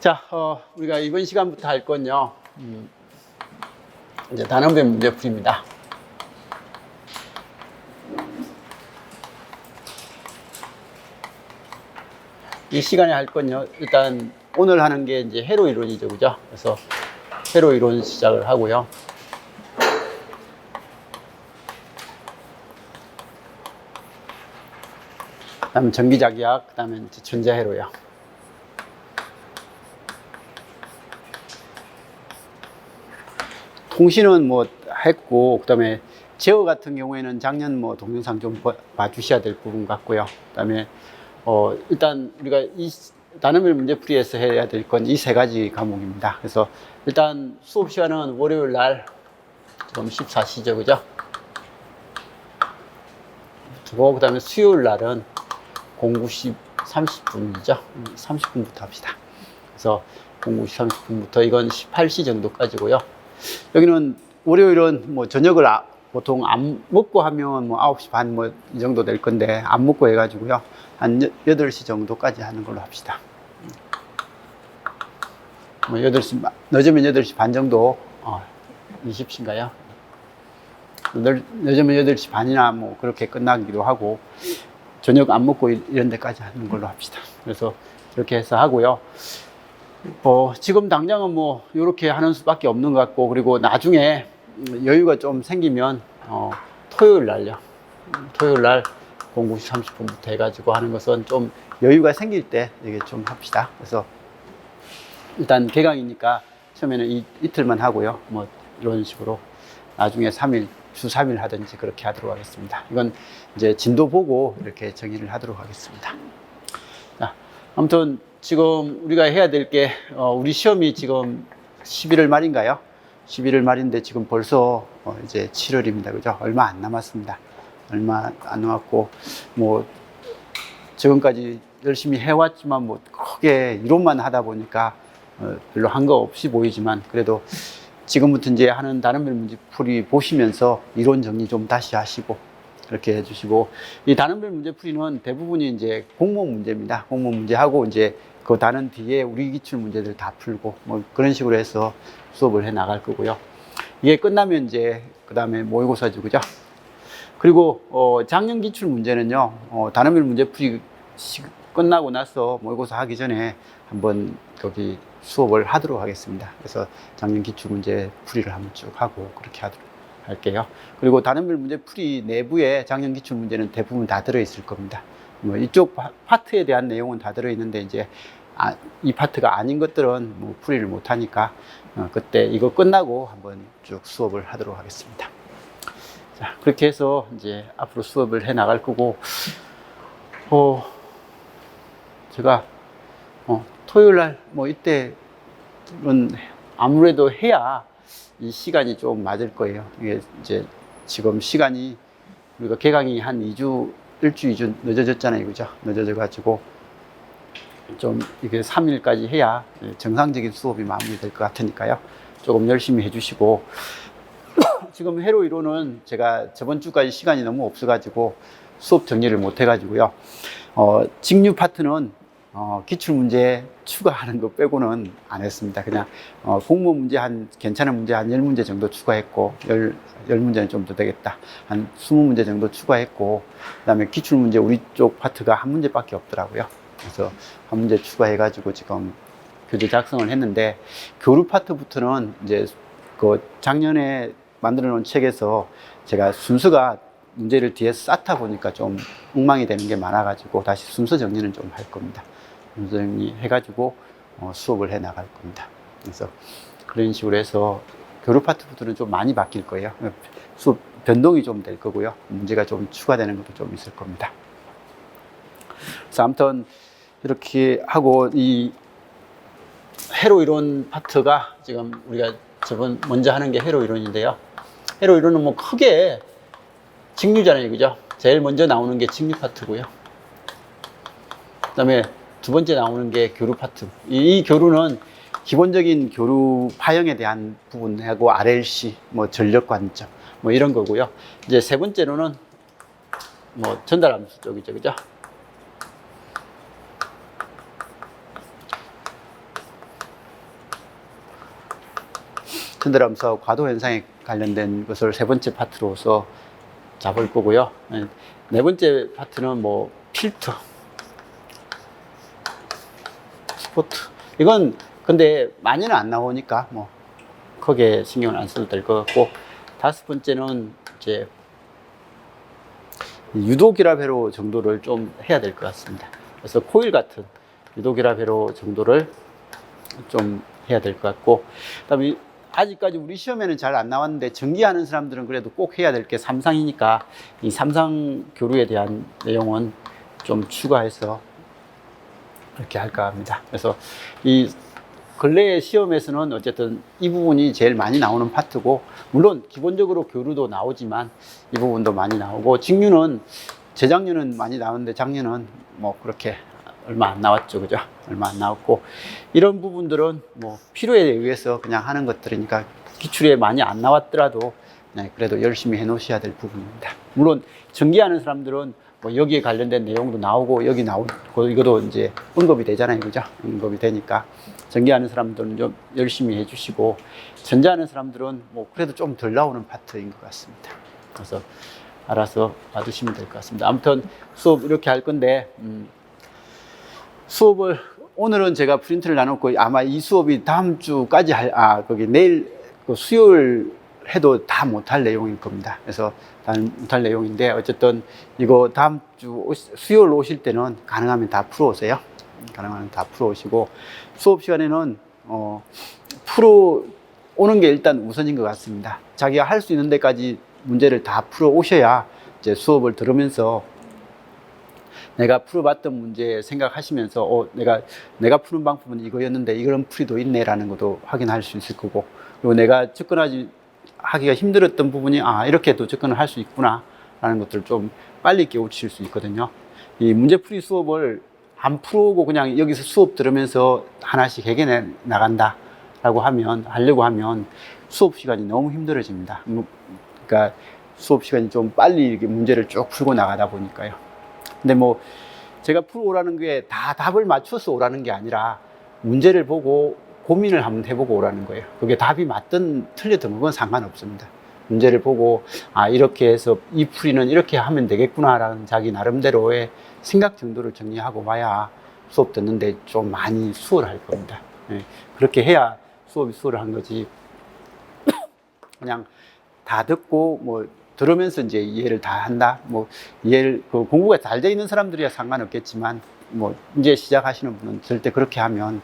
자, 우리가 이번 시간부터 할 건요, 이제 단원별 문제풀이입니다. 이 시간에 할 건요, 일단 오늘 하는 게 이제 회로 이론이죠, 그죠? 그래서 회로 이론 시작을 하고요. 그 다음에 전기작약, 그 다음에 전자회로요. 통신은 뭐 했고, 그 다음에 제어 같은 경우에는 작년 뭐 동영상 좀 봐주셔야 될 부분 같고요. 그 다음에 일단 우리가 이 단원별 문제풀이에서 해야 될 건 이 세 가지 과목입니다. 그래서 일단 수업 시간은 월요일 날 지금 14시죠, 그죠? 그 다음에 수요일 날은 09시 30분이죠. 30분부터 합시다. 그래서 09시 30분부터 이건 18시 정도까지고요. 여기는 월요일은 뭐 저녁을 보통 안 먹고 하면 뭐 9시 반 뭐 이 정도 될 건데 안 먹고 해가지고요. 한 8시 정도까지 하는 걸로 합시다. 뭐 8시, 늦으면 8시 반 정도, 20시인가요? 늦으면 8시 반이나 뭐 그렇게 끝나기도 하고, 저녁 안 먹고 이런 데까지 하는 걸로 합시다. 그래서 그렇게 해서 하고요. 지금 당장은 뭐 이렇게 하는 수밖에 없는 것 같고, 그리고 나중에 여유가 좀 생기면 토요일 날요. 토요일 날 09시 30분부터 해가지고 하는 것은 좀 여유가 생길 때 이게 좀 합시다. 그래서 일단 개강이니까 처음에는 이틀만 하고요. 뭐 이런 식으로 나중에 3일, 주 3일 하든지 그렇게 하도록 하겠습니다. 이건 이제 진도 보고 이렇게 정의를 하도록 하겠습니다. 자, 아무튼 지금 우리가 해야 될 게, 우리 시험이 지금 11월 말인가요? 11월 말인데 지금 벌써 이제 7월입니다. 그죠? 얼마 안 남았습니다. 얼마 안 남았고, 뭐, 지금까지 열심히 해왔지만, 뭐, 크게 이론만 하다 보니까, 별로 한 거 없이 보이지만, 그래도 지금부터 이제 하는 단원별 문제풀이 보시면서 이론 정리 좀 다시 하시고, 그렇게 해주시고, 이 단원별 문제풀이는 대부분이 이제 공모문 문제입니다. 공모문 문제하고, 이제 그 단원 뒤에 우리 기출 문제들 다 풀고, 뭐 그런 식으로 해서 수업을 해 나갈 거고요. 이게 끝나면 이제, 그 다음에 모의고사죠, 그죠? 그리고, 작년 기출 문제는요, 단원별 문제풀이 끝나고 나서 모의고사 하기 전에 한번 거기 수업을 하도록 하겠습니다. 그래서 작년 기출 문제 풀이를 한번 쭉 하고 그렇게 하도록 할게요. 그리고 단원별 문제 풀이 내부에 작년 기출 문제는 대부분 다 들어있을 겁니다. 뭐 이쪽 파트에 대한 내용은 다 들어있는데 이제 이 파트가 아닌 것들은 뭐 풀이를 못 하니까 그때 이거 끝나고 한번 쭉 수업을 하도록 하겠습니다. 자, 그렇게 해서 이제 앞으로 수업을 해 나갈 거고, 제가 토요일 날 뭐 이때는 아무래도 해야 이 시간이 좀 맞을 거예요. 이게 이제 지금 시간이 우리가 개강이 한 2주, 1주, 2주 늦어졌잖아요. 그죠? 늦어져 가지고 좀 이게 3일까지 해야 정상적인 수업이 마무리될 것 같으니까요. 조금 열심히 해주시고, 지금 회로 이론은 제가 저번 주까지 시간이 너무 없어 가지고 수업 정리를 못 해 가지고요. 직류 파트는 기출문제 추가하는 거 빼고는 안 했습니다. 그냥 공모 문제 괜찮은 문제 한 10문제 정도 추가했고, 10문제는 좀 더 되겠다, 한 20문제 정도 추가했고, 그 다음에 기출문제 우리 쪽 파트가 한 문제밖에 없더라고요. 그래서 한 문제 추가해가지고 지금 교재 작성을 했는데, 교류 파트부터는 이제 그 작년에 만들어 놓은 책에서 제가 순서가 문제를 뒤에 쌓다 보니까 좀 엉망이 되는 게 많아가지고 다시 순서 정리는 좀 할 겁니다. 순서 정리 해가지고 수업을 해 나갈 겁니다. 그래서 그런 식으로 해서 교류 파트부터는 좀 많이 바뀔 거예요. 수업 변동이 좀 될 거고요. 문제가 좀 추가되는 것도 좀 있을 겁니다. 그래서 아무튼 이렇게 하고, 이 회로 이론 파트가 지금 우리가 먼저 하는 게 회로 이론인데요. 회로 이론은 뭐 크게 직류잖아요, 그죠? 제일 먼저 나오는 게 직류 파트고요. 그 다음에 두 번째 나오는 게 교류 파트. 이 교류는 기본적인 교류 파형에 대한 부분하고 RLC, 뭐 전력 관점, 뭐 이런 거고요. 이제 세 번째로는 뭐 전달 함수 쪽이죠, 그죠? 흔들하면서 과도 현상에 관련된 것을 세 번째 파트로서 잡을 거고요. 네 번째 파트는 뭐 필터, 스포트. 이건 근데 많이는 안 나오니까 뭐 크게 신경을 안 써도 될 것 같고, 다섯 번째는 이제 유도기랍 회로 정도를 좀 해야 될 것 같습니다. 그래서 코일 같은 유도기랍 회로 정도를 좀 해야 될 것 같고, 그다음에 아직까지 우리 시험에는 잘 안 나왔는데 전기하는 사람들은 그래도 꼭 해야 될 게 삼상이니까 이 삼상 교류에 대한 내용은 좀 추가해서 그렇게 할까 합니다. 그래서 이 근래의 시험에서는 어쨌든 이 부분이 제일 많이 나오는 파트고, 물론 기본적으로 교류도 나오지만 이 부분도 많이 나오고, 직류는 재작년은 많이 나오는데 작년은 뭐 그렇게 얼마 안 나왔죠. 그죠? 얼마 안 나왔고, 이런 부분들은 뭐 필요에 의해서 그냥 하는 것들이니까 기출에 많이 안 나왔더라도 그래도 열심히 해 놓으셔야 될 부분입니다. 물론 전기하는 사람들은 뭐 여기에 관련된 내용도 나오고, 여기 나오고, 이것도 이제 언급이 되잖아요. 그죠? 언급이 되니까 전기하는 사람들은 좀 열심히 해 주시고, 전자하는 사람들은 뭐 그래도 좀 덜 나오는 파트인 것 같습니다. 그래서 알아서 받으시면 될 것 같습니다. 아무튼 수업 이렇게 할 건데, 수업을 오늘은 제가 프린트를 나눴고, 아마 이 수업이 다음 주까지 거기 내일 수요일 해도 다 못할 내용일 겁니다. 그래서 다 못할 내용인데, 어쨌든 이거 다음 주 수요일 오실 때는 가능하면 다 풀어 오세요. 가능하면 다 풀어 오시고, 수업 시간에는 풀어 오는 게 일단 우선인 것 같습니다. 자기가 할 수 있는 데까지 문제를 다 풀어 오셔야 이제 수업을 들으면서 내가 풀어봤던 문제 생각하시면서 내가 푸는 방법은 이거였는데 이런 풀이도 있네라는 것도 확인할 수 있을 거고, 그리고 내가 하기가 힘들었던 부분이 이렇게도 접근을 할 수 있구나 라는 것들을 좀 빨리 깨우칠 수 있거든요. 이 문제풀이 수업을 안 풀어오고 그냥 여기서 수업 들으면서 하나씩 해결해 나간다 라고 하려고 하면 수업 시간이 너무 힘들어집니다. 그러니까 수업 시간이 좀 빨리 이렇게 문제를 쭉 풀고 나가다 보니까요. 근데 뭐 제가 풀어오라는 게 다 답을 맞춰서 오라는 게 아니라 문제를 보고 고민을 한번 해보고 오라는 거예요. 그게 답이 맞든 틀렸든 그건 상관없습니다. 문제를 보고 이렇게 해서 이 풀이는 이렇게 하면 되겠구나라는 자기 나름대로의 생각 정도를 정리하고 와야 수업 듣는데 좀 많이 수월할 겁니다. 그렇게 해야 수업이 수월한 거지. 그냥 다 듣고 뭐 들으면서 이제 이해를 다 한다. 뭐 이해를 공부가 잘 돼 있는 사람들이야 상관없겠지만, 뭐 이제 시작하시는 분은 절대 그렇게 하면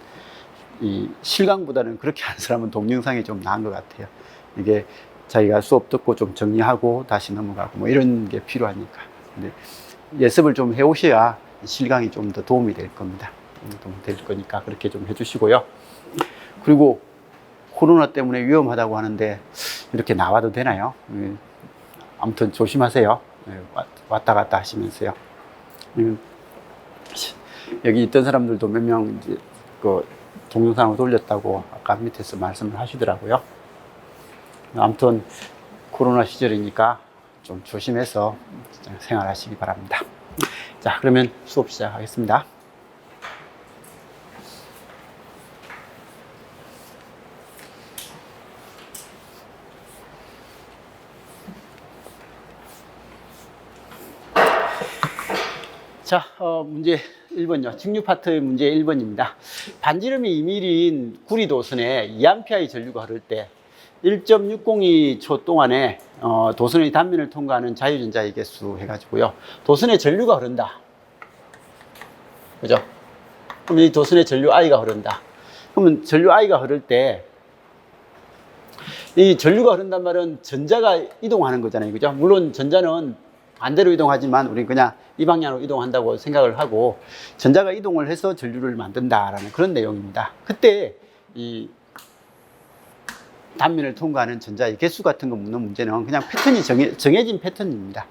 이 실강보다는 그렇게 하는 사람은 동영상이 좀 나은 것 같아요. 이게 자기가 수업 듣고 좀 정리하고 다시 넘어가고 뭐 이런 게 필요하니까. 근데 예습을 좀 해오셔야 실강이 좀 더 도움이 될 겁니다. 도움이 될 거니까 그렇게 좀 해주시고요. 그리고 코로나 때문에 위험하다고 하는데 이렇게 나와도 되나요? 아무튼 조심하세요. 왔다 갔다 하시면서요. 여기 있던 사람들도 몇 명 이제 동영상을 돌렸다고 아까 밑에서 말씀을 하시더라고요. 아무튼 코로나 시절이니까 좀 조심해서 생활하시기 바랍니다. 자, 그러면 수업 시작하겠습니다. 자, 문제 1번요. 직류 파트의 문제 1번입니다. 반지름이 2mm인 구리 도선에 2A 전류가 흐를 때 1.602초 동안에 도선의 단면을 통과하는 자유전자의 개수 해가지고요. 도선에 전류가 흐른다. 그죠? 그럼 이 도선에 전류 I가 흐른다. 그러면 전류 I가 흐를 때 이 전류가 흐른단 말은 전자가 이동하는 거잖아요. 그죠? 물론 전자는 반대로 이동하지만 우리는 그냥 이 방향으로 이동한다고 생각을 하고, 전자가 이동을 해서 전류를 만든다라는 그런 내용입니다. 그때 이 단면을 통과하는 전자의 개수 같은 거 묻는 문제는 그냥 패턴이 정해진 패턴입니다.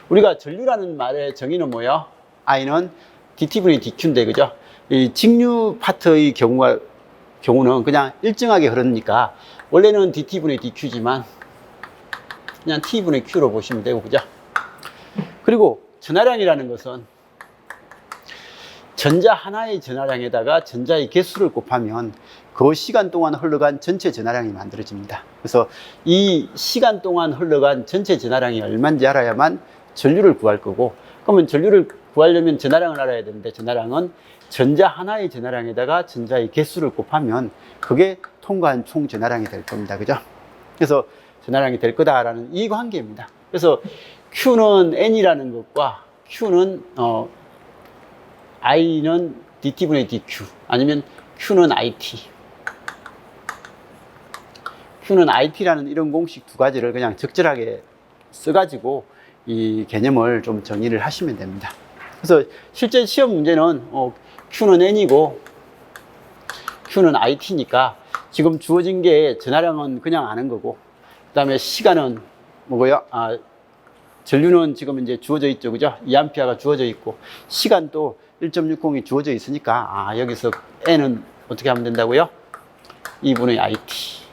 우리가 전류라는 말의 정의는 뭐예요? I는 dT분의 dQ인데, 그죠? 이 직류 파트의 경우는 그냥 일정하게 흐르니까 원래는 dT분의 dQ지만 그냥 T분의 Q로 보시면 되고, 그죠? 그리고 전하량이라는 것은 전자 하나의 전하량에다가 전자의 개수를 곱하면 그 시간 동안 흘러간 전체 전하량이 만들어집니다. 그래서 이 시간 동안 흘러간 전체 전하량이 얼마인지 알아야만 전류를 구할 거고, 그러면 전류를 구하려면 전하량을 알아야 되는데, 전하량은 전자 하나의 전하량에다가 전자의 개수를 곱하면 그게 통과한 총 전하량이 될 겁니다. 그죠? 그래서 전하량이 될 거다라는 이 관계입니다. 그래서 Q는 N이라는 것과 Q는 I는 dT분의 dQ, 아니면 Q는 IT. Q는 IT라는 이런 공식 두 가지를 그냥 적절하게 써가지고 이 개념을 좀 정의를 하시면 됩니다. 그래서 실제 시험 문제는 Q는 N이고 Q는 IT니까 지금 주어진 게 전하량은 그냥 아는 거고, 그 다음에 시간은 뭐고요? 전류는 지금 이제 주어져 있죠. 그죠? 2A가 주어져 있고, 시간도 1.60이 주어져 있으니까, 여기서 N은 어떻게 하면 된다고요? 2분의 IT.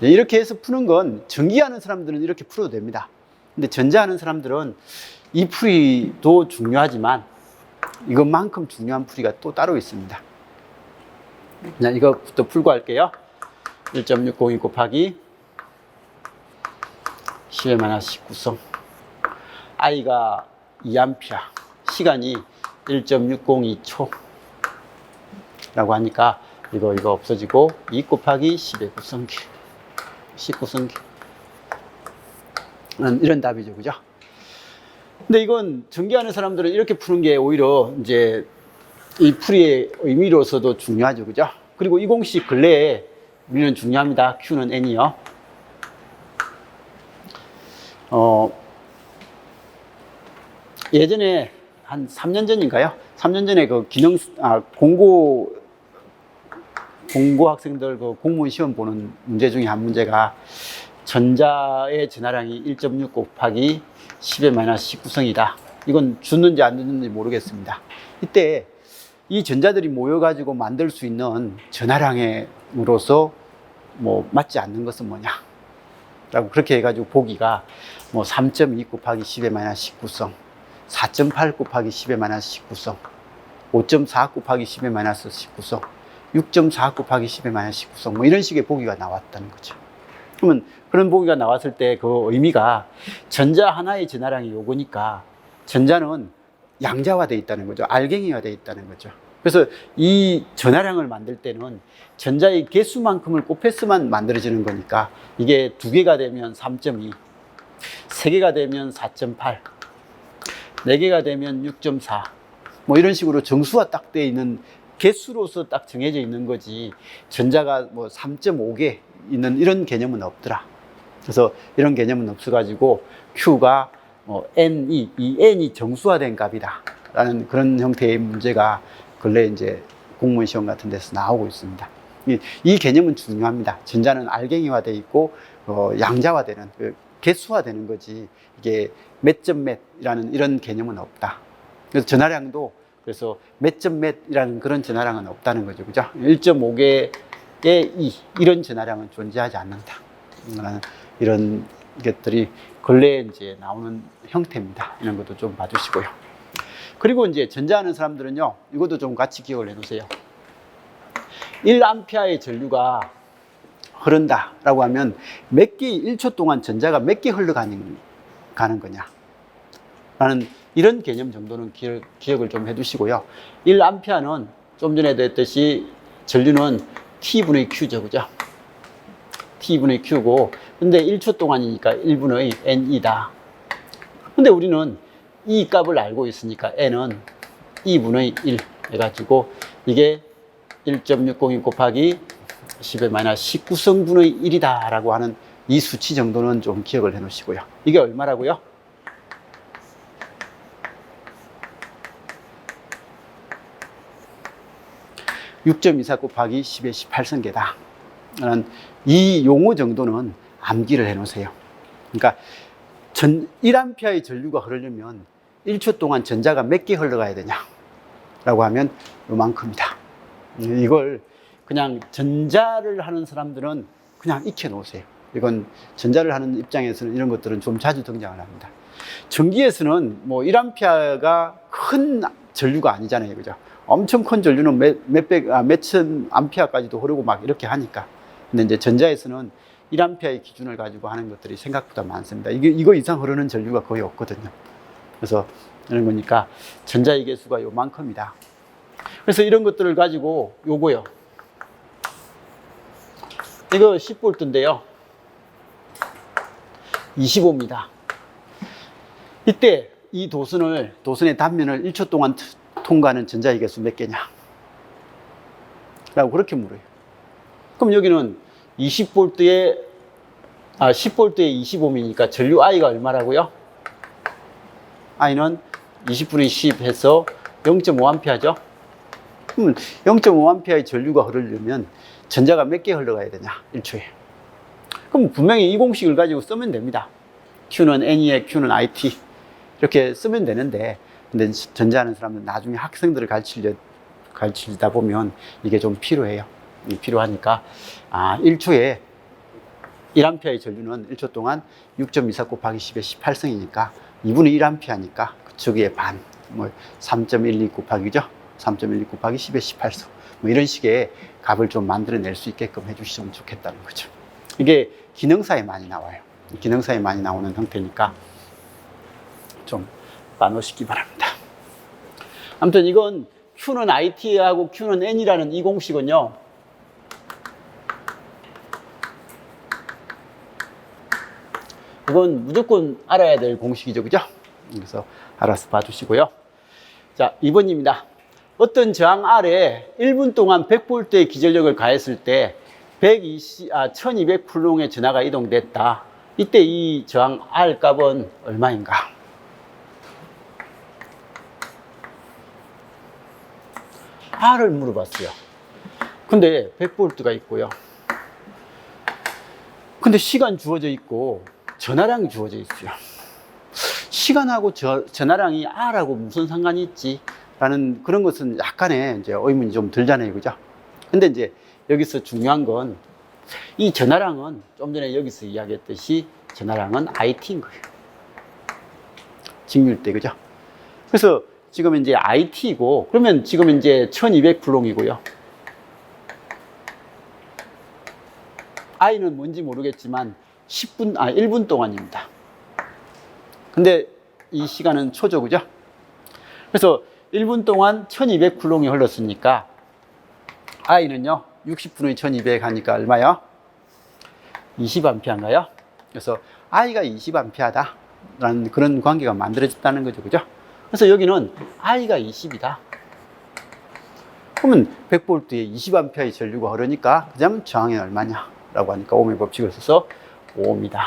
이렇게 해서 푸는 건 전기하는 사람들은 이렇게 풀어도 됩니다. 근데 전자하는 사람들은 이 풀이도 중요하지만 이것만큼 중요한 풀이가 또 따로 있습니다. 그냥 이것부터 풀고 할게요. 1.602 곱하기 10의 마이너스 19성. I가 2A, 시간이 1.602초 라고 하니까 이거 없어지고 2 곱하기 10의 9성기, 19성기, 이런 답이죠. 그죠? 근데 이건 전기하는 사람들은 이렇게 푸는 게 오히려 이제 이 풀이의 의미로서도 중요하죠. 그죠? 그리고 이 공식 근래에 우리는 중요합니다. Q는 N이요. 예전에 한 3년 전인가요? 3년 전에 그 공고 학생들 그 공무원 시험 보는 문제 중에 한 문제가 전자의 전하량이 1.6 곱하기 10의 마이너스 19성이다. 이건 줬는지 안 줬는지 모르겠습니다. 이때 이 전자들이 모여가지고 만들 수 있는 전하량으로서 맞지 않는 것은 뭐냐? 라고 그렇게 해가지고 보기가 3.2 곱하기 10의 마이너스 19성, 4.8 곱하기 10의 마이너스 19성, 5.4 곱하기 10의 마이너스 19성, 6.4 곱하기 10의 마이너스 19성, 이런 식의 보기가 나왔다는 거죠. 그러면 그런 보기가 나왔을 때 그 의미가 전자 하나의 전하량이 요거니까 전자는 양자화되어 있다는 거죠. 알갱이화되어 있다는 거죠. 그래서 이 전하량을 만들 때는 전자의 개수만큼을 곱해서만 만들어지는 거니까 이게 2개가 되면 3.2, 3개가 되면 4.8, 4개가 되면 6.4, 이런 식으로 정수화 딱 되어 있는 개수로서 딱 정해져 있는 거지, 전자가 3.5개 있는 이런 개념은 없더라. 그래서 이런 개념은 없어가지고 Q가 N이, 이 N이 정수화된 값이다 라는 그런 형태의 문제가 근래 이제 공무원 시험 같은 데서 나오고 있습니다. 이 개념은 중요합니다. 전자는 알갱이화되어 있고 양자화되는, 개수화되는 거지, 이게 몇 점 몇이라는 이런 개념은 없다. 그래서 전하량도 그래서 몇 점 몇이라는 그런 전하량은 없다는 거죠. 그죠? 1.5개의 2 이런 전하량은 존재하지 않는다. 이런 것들이 근래에 이제 나오는 형태입니다. 이런 것도 좀 봐주시고요. 그리고 이제 전자하는 사람들은요, 이것도 좀 같이 기억을 해 놓으세요. 1A의 전류가 흐른다라고 하면 몇 개, 1초 동안 전자가 몇 개 흘러가는 거냐 라는 이런 개념 정도는 기억을 좀 해두시고요. 1A는 좀 전에도 했듯이 전류는 T분의 Q죠. 그죠? T분의 Q고, 근데 1초 동안이니까 1분의 N이다. 근데 우리는 이 값을 알고 있으니까 N은 2분의 1 해가지고 이게 1.602 곱하기 10의 마이너스 19성분의 1이다 라고 하는 이 수치 정도는 좀 기억을 해 놓으시고요. 이게 얼마라고요? (6.24) 곱하기 10의 18성계다 라는 이 용어 정도는 암기를 해 놓으세요. 그러니까 1A의 전류가 흐르려면 1초 동안 전자가 몇 개 흘러가야 되냐 라고 하면 요만큼이다. 이걸 그냥 전자를 하는 사람들은 그냥 익혀 놓으세요. 이건 전자를 하는 입장에서는 이런 것들은 좀 자주 등장을 합니다. 전기에서는 1A가 큰 전류가 아니잖아요. 그죠? 엄청 큰 전류는 몇천 암페어까지도 흐르고 막 이렇게 하니까. 근데 이제 전자에서는 1암페어의 기준을 가지고 하는 것들이 생각보다 많습니다. 이거 이상 흐르는 전류가 거의 없거든요. 그래서 이런 거니까 전자의 개수가 요만큼이다. 그래서 이런 것들을 가지고 요거요. 이거 10V인데요. 25입니다. 이때 이 도선의 단면을 1초 동안 통과하는 전자의 개수 몇 개냐? 라고 그렇게 물어요. 그럼 여기는 10V에 25mm니까 전류 I가 얼마라고요? I는 20분의 10 해서 0.5A죠? 그러면 0.5A의 전류가 흐르려면 전자가 몇 개 흘러가야 되냐? 1초에. 그럼 분명히 이 공식을 가지고 쓰면 됩니다. Q는 N에 Q는 IT 이렇게 쓰면 되는데, 근데 전자하는 사람은 나중에 학생들을 가르치다 보면 이게 좀 필요해요. 필요하니까 1초에 1A의 전류는 1초 동안 6.24 곱하기 10의 18승이니까 2분의 1A니까 저기에 반, 3.12 곱하기죠. 3.12 곱하기 10의 18승. 이런 식의 값을 좀 만들어낼 수 있게끔 해주시면 좋겠다는 거죠. 이게 기능사에 많이 나와요. 기능사에 많이 나오는 형태니까 좀 나누시기 바랍니다. 아무튼 이건 Q는 IT하고 Q는 N이라는 이 공식은요, 이건 무조건 알아야 될 공식이죠, 그죠? 그래서 알아서 봐주시고요. 자, 2번입니다. 어떤 저항 R에 1분 동안 100V의 기전력을 가했을 때 1200쿨롱의 전하가 이동됐다. 이때 이 저항 R 값은 얼마인가? R을 물어봤어요. 근데 100V가 있고요. 근데 시간 주어져 있고 전하량이 주어져 있어요. 시간하고 전하량이 R하고 무슨 상관이 있지? 라는 그런 것은 약간의 이제 의문이 좀 들잖아요. 그죠? 근데 이제 여기서 중요한 건 이 전하량은 좀 전에 여기서 이야기했듯이 전하량은 IT인 거예요. 직률대, 그죠? 그래서 지금 이제 IT고, 그러면 지금 이제 1200쿨롱이고요. I는 뭔지 모르겠지만 1분 동안입니다. 근데 이 시간은 초죠, 그죠? 그래서 1분 동안 1200쿨롱이 흘렀으니까 I는요, 60분의 1200 하니까 얼마요? 20A인가요? 그래서 I가 20A다 라는 그런 관계가 만들어졌다는 거죠, 그죠? 그래서 여기는 I가 20이다. 그러면 100V에 20A의 전류가 흐르니까 그다음 저항이 얼마냐? 라고 하니까 ohm의 법칙을 써서 5ohm이다.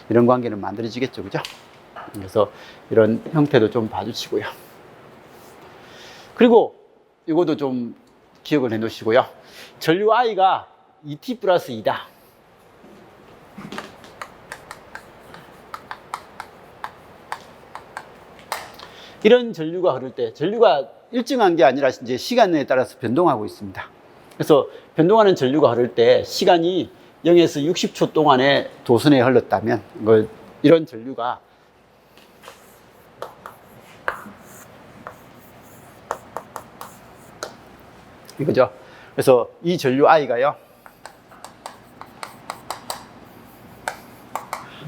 이런 관계는 만들어지겠죠, 그죠? 그래서 이런 형태도 좀 봐주시고요. 그리고 이것도 좀 기억을 해 놓으시고요. 전류 I가 2T 플러스 2다. 이런 전류가 흐를 때, 전류가 일정한 게 아니라 이제 시간에 따라서 변동하고 있습니다. 그래서 변동하는 전류가 흐를 때 시간이 0에서 60초 동안에 도선에 흘렀다면 이런 전류가 이거죠. 그래서 이 전류 I가요,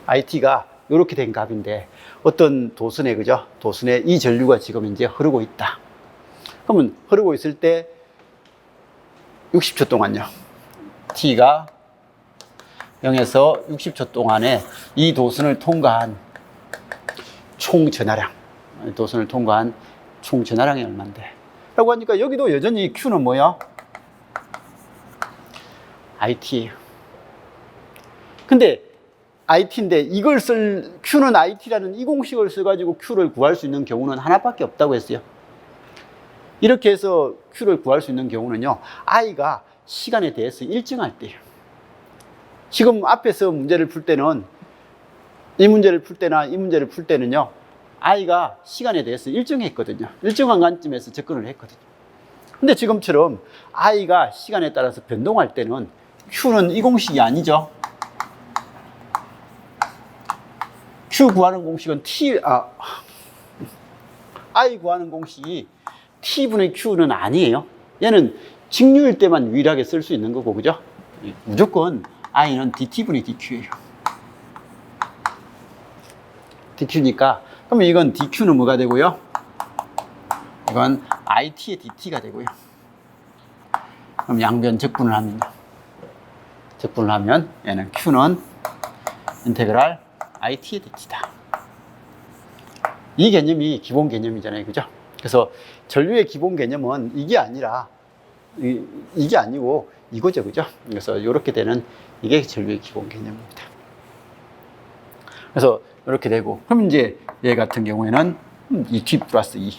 IT가 이렇게 된 값인데 어떤 도선에, 그죠? 도선에 이 전류가 지금 이제 흐르고 있다. 그러면 흐르고 있을 때 60초 동안요, T가 0에서 60초 동안에 이 도선을 통과한 총 전하량, 도선을 통과한 총 전하량이 얼만데? 라고 하니까 여기도 여전히 Q는 뭐야? IT예요. 근데 IT인데 Q는 IT라는 이 공식을 써가지고 Q를 구할 수 있는 경우는 하나밖에 없다고 했어요. 이렇게 해서 Q를 구할 수 있는 경우는요, I가 시간에 대해서 일정할 때예요. 지금 앞에서 문제를 풀 때는, 이 문제를 풀 때나 이 문제를 풀 때는요, I가 시간에 대해서 일정했거든요. 일정한 관점에서 접근을 했거든요. 근데 지금처럼 I가 시간에 따라서 변동할 때는 Q는 이 공식이 아니죠. Q 구하는 공식은 I 구하는 공식이 T분의 Q는 아니에요. 얘는 직류일 때만 유일하게 쓸 수 있는 거고, 그죠? 무조건 I는 dT분의 dQ예요. dQ니까, 그러면 이건 dQ는 뭐가 되고요? 이건 IT의 dT가 되고요. 그럼 양변 적분을 하면요. 적분을 하면 얘는 Q는 인테그랄 IT의 dT다. 이 개념이 기본 개념이잖아요. 그죠? 그래서 전류의 기본 개념은 이게 아니라, 이게 아니고 이거죠. 그죠? 그래서 이렇게 되는 이게 전류의 기본 개념입니다. 그래서 이렇게 되고, 그럼 이제 얘 같은 경우에는 2t 플러스 2.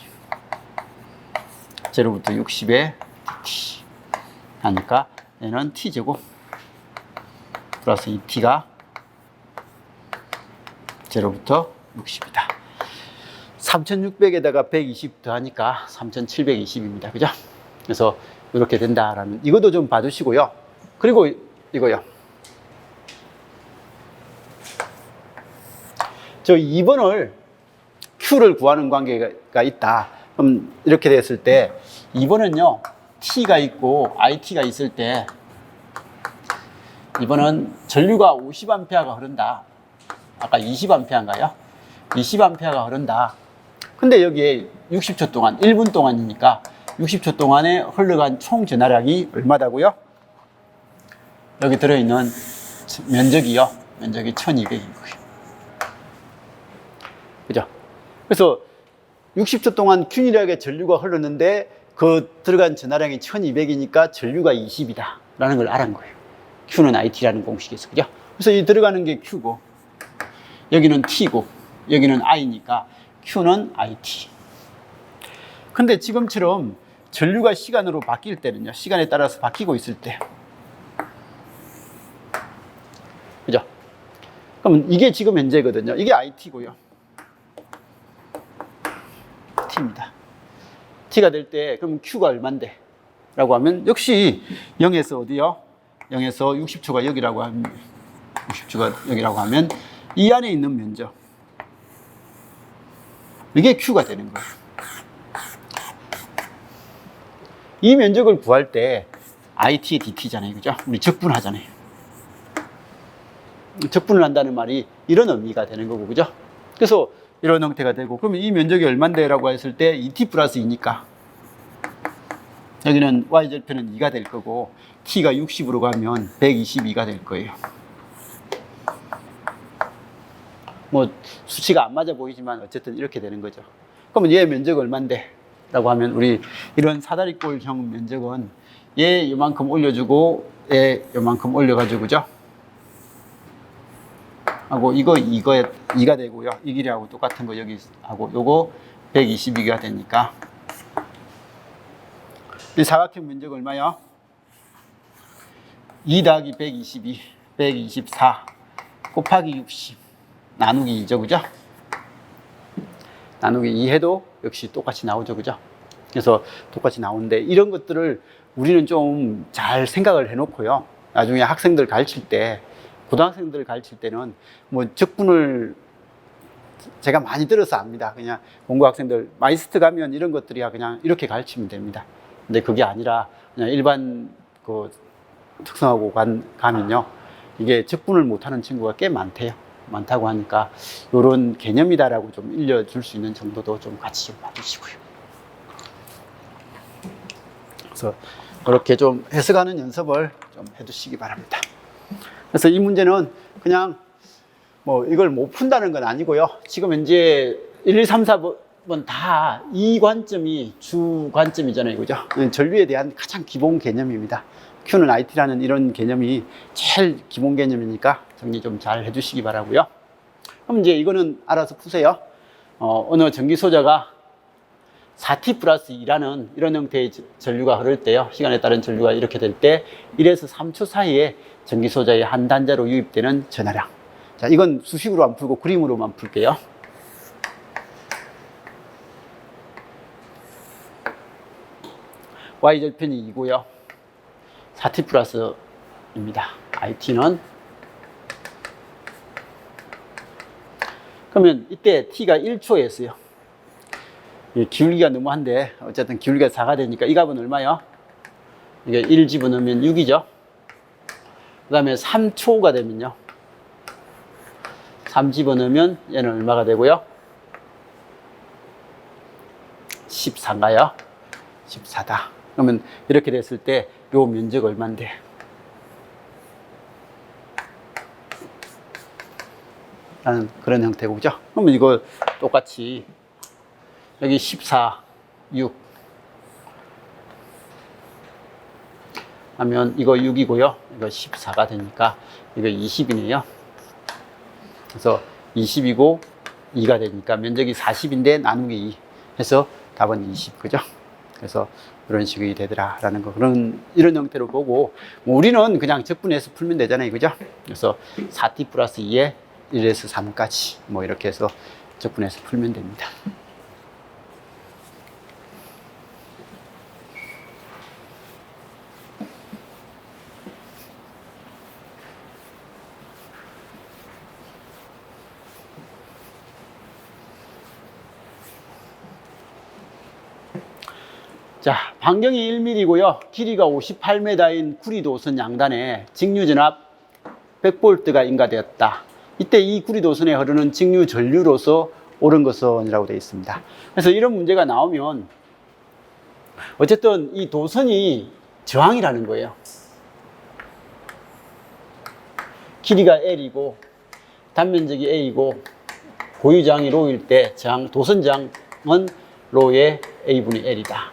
0부터 60에 t 하니까 얘는 t제곱 플러스 2t가 0부터 60이다. 3600에다가 120 더하니까 3720입니다. 그죠? 그래서 이렇게 된다라는, 이것도 좀 봐주시고요. 그리고 이거요. 저 2번을 Q를 구하는 관계가 있다. 그럼 이렇게 됐을 때 2번은요, T가 있고 IT가 있을 때 2번은 전류가 50A가 흐른다. 아까 20A인가요? 20A가 흐른다. 근데 여기에 60초 동안, 1분 동안이니까 60초 동안에 흘러간 총 전하량이 얼마다고요? 여기 들어있는 면적이요. 면적이 1200인 거예요. 그죠? 그래서 60초 동안 균일하게 전류가 흘렀는데 그 들어간 전하량이 1200이니까 전류가 20이다 라는 걸 알은 거예요. Q는 IT라는 공식에서. 그죠? 그래서 이 들어가는 게 Q고 여기는 T고 여기는 I니까 Q는 IT. 근데 지금처럼 전류가 시간으로 바뀔 때는요, 시간에 따라서 바뀌고 있을 때, 그죠? 그럼 이게 지금 현재거든요. 이게 IT고요. T입니다. T가 될 때, 그럼 Q가 얼만데? 라고 하면, 역시 0에서 어디요? 0에서 60초가 여기라고 하면, 60초가 여기라고 하면, 이 안에 있는 면적. 이게 Q가 되는 거예요. 이 면적을 구할 때 IT의 DT잖아요. 그죠? 우리 적분하잖아요. 적분을 한다는 말이 이런 의미가 되는 거고, 그죠? 그래서 이런 형태가 되고, 그러면 이 면적이 얼만데? 라고 했을 때 2t 플러스 2니까 여기는 y절편은 2가 될 거고 t가 60으로 가면 122가 될 거예요. 뭐 수치가 안 맞아 보이지만 어쨌든 이렇게 되는 거죠. 그러면 얘 면적 얼만데? 라고 하면 우리 이런 사다리꼴형 면적은 얘 요만큼 올려주고 얘 요만큼 올려가지고, 그죠? 하고 이거 2가 되고요. 이 길이하고 똑같은 거 여기 하고 요거 122가 되니까 이 사각형 면적 얼마요? 2 더하기 122, 124 곱하기 60 나누기 2죠. 그죠? 나누기 2 해도 역시 똑같이 나오죠. 그죠? 그래서 똑같이 나오는데 이런 것들을 우리는 좀 잘 생각을 해놓고요. 나중에 학생들 가르칠 때, 고등학생들 가르칠 때는 뭐 적분을 제가 많이 들어서 압니다. 그냥 공부학생들 마이스트 가면 이런 것들이야 그냥 이렇게 가르치면 됩니다. 근데 그게 아니라 그냥 일반 그 특성화고 가면요, 이게 적분을 못하는 친구가 꽤 많다고 하니까 이런 개념이다라고 좀 일려줄 수 있는 정도도 좀 같이 좀 봐주시고요. 그래서 이렇게 좀 해석하는 연습을 좀 해두시기 바랍니다. 그래서 이 문제는 그냥 뭐 이걸 못 푼다는 건 아니고요. 지금 현재 1, 2, 3, 4번 다 이 관점이 주 관점이잖아요. 그죠? 전류에 대한 가장 기본 개념입니다. Q는 IT라는 이런 개념이 제일 기본 개념이니까 정리 좀 잘 해주시기 바라고요. 그럼 이제 이거는 알아서 푸세요. 어느 전기소자가 4t 플러스 2라는 이런 형태의 전류가 흐를 때요, 시간에 따른 전류가 이렇게 될 때 1에서 3초 사이에 전기소자의 한 단자로 유입되는 전하량. 자, 이건 수식으로 안 풀고 그림으로만 풀게요. y절편이 2고요 4t 플러스입니다. IT는 그러면 이때 t가 1초였어요. 이 기울기가 너무한데 어쨌든 기울기가 4가 되니까 이 값은 얼마요? 이게 1 집어넣으면 6이죠. 그 다음에 3초가 되면요, 3 집어넣으면 얘는 얼마가 되고요? 14인가요? 14다. 그러면 이렇게 됐을 때 요 면적 얼마인데? 라는 그런 형태고, 그죠? 그러면 이거 똑같이 여기 14, 6 하면 이거 6이고요. 이거 14가 되니까 이거 20이네요. 그래서 20이고 2가 되니까 면적이 40인데 나누기 2 해서 답은 20, 그죠? 그래서 이런 식이 되더라라는 거, 이런 형태로 보고, 뭐 우리는 그냥 적분해서 풀면 되잖아요, 그죠? 그래서 4t 플러스 2에 1에서 3까지 뭐 이렇게 해서 적분해서 풀면 됩니다. 자, 반경이 1mm고요. 길이가 58m인 구리도선 양단에 직류전압 100V가 인가되었다. 이때 이 구리도선에 흐르는 직류 전류로서 옳은 것은이라고 되어 있습니다. 그래서 이런 문제가 나오면 어쨌든 이 도선이 저항이라는 거예요. 길이가 L이고 단면적이 A이고 고유저항이 로일 때 도선 저항은 로의 A분의 L이다.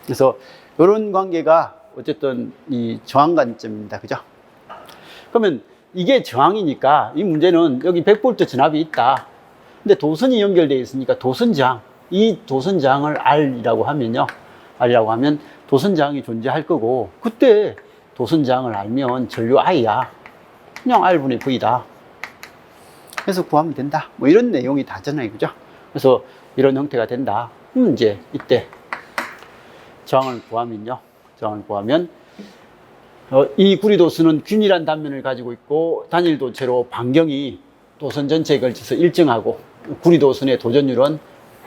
그래서 이런 관계가 어쨌든 이 저항 관점입니다. 그죠? 그러면 이게 저항이니까 이 문제는 여기 100V 전압이 있다. 근데 도선이 연결되어 있으니까 도선 저항, 이 도선 저항을 R이라고 하면요, R이라고 하면 도선 저항이 존재할 거고, 그때 도선 저항을 알면 전류 I야. 그냥 R분의 V다. 그래서 구하면 된다. 뭐 이런 내용이 다잖아요. 그죠? 그래서 이런 형태가 된다. 그럼 이제 이때 저항을 구하면요, 저항을 구하면 이 구리도선은 균일한 단면을 가지고 있고 단일 도체로 반경이 도선 전체에 걸쳐서 일정하고 구리도선의 도전율은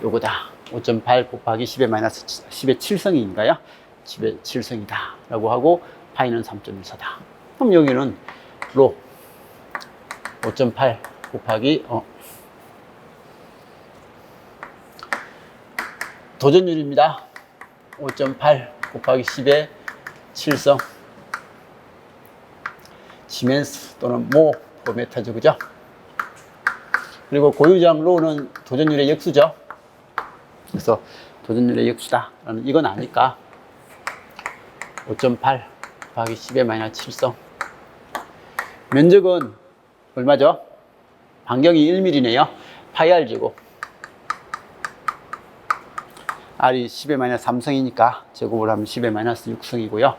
요거다. 5.8 곱하기 10의 마이너스 10의 7성인가요? 10의 7성이다 라고 하고 파이는 3.14다. 그럼 여기는 로 5.8 곱하기 도전율입니다. 5.8 곱하기 10의 7성 시멘스 또는 모 포메타죠, 그죠? 그리고 고유저항 로는 도전율의 역수죠. 그래서 도전율의 역수다 라는 이건 아니까 5.8 곱하기 10의 마이너스 7성. 면적은 얼마죠? 반경이 1mm네요. 파이 R 제곱. R이 10의 마이너스 3성이니까 제곱을 하면 10의 마이너스 6성이고요.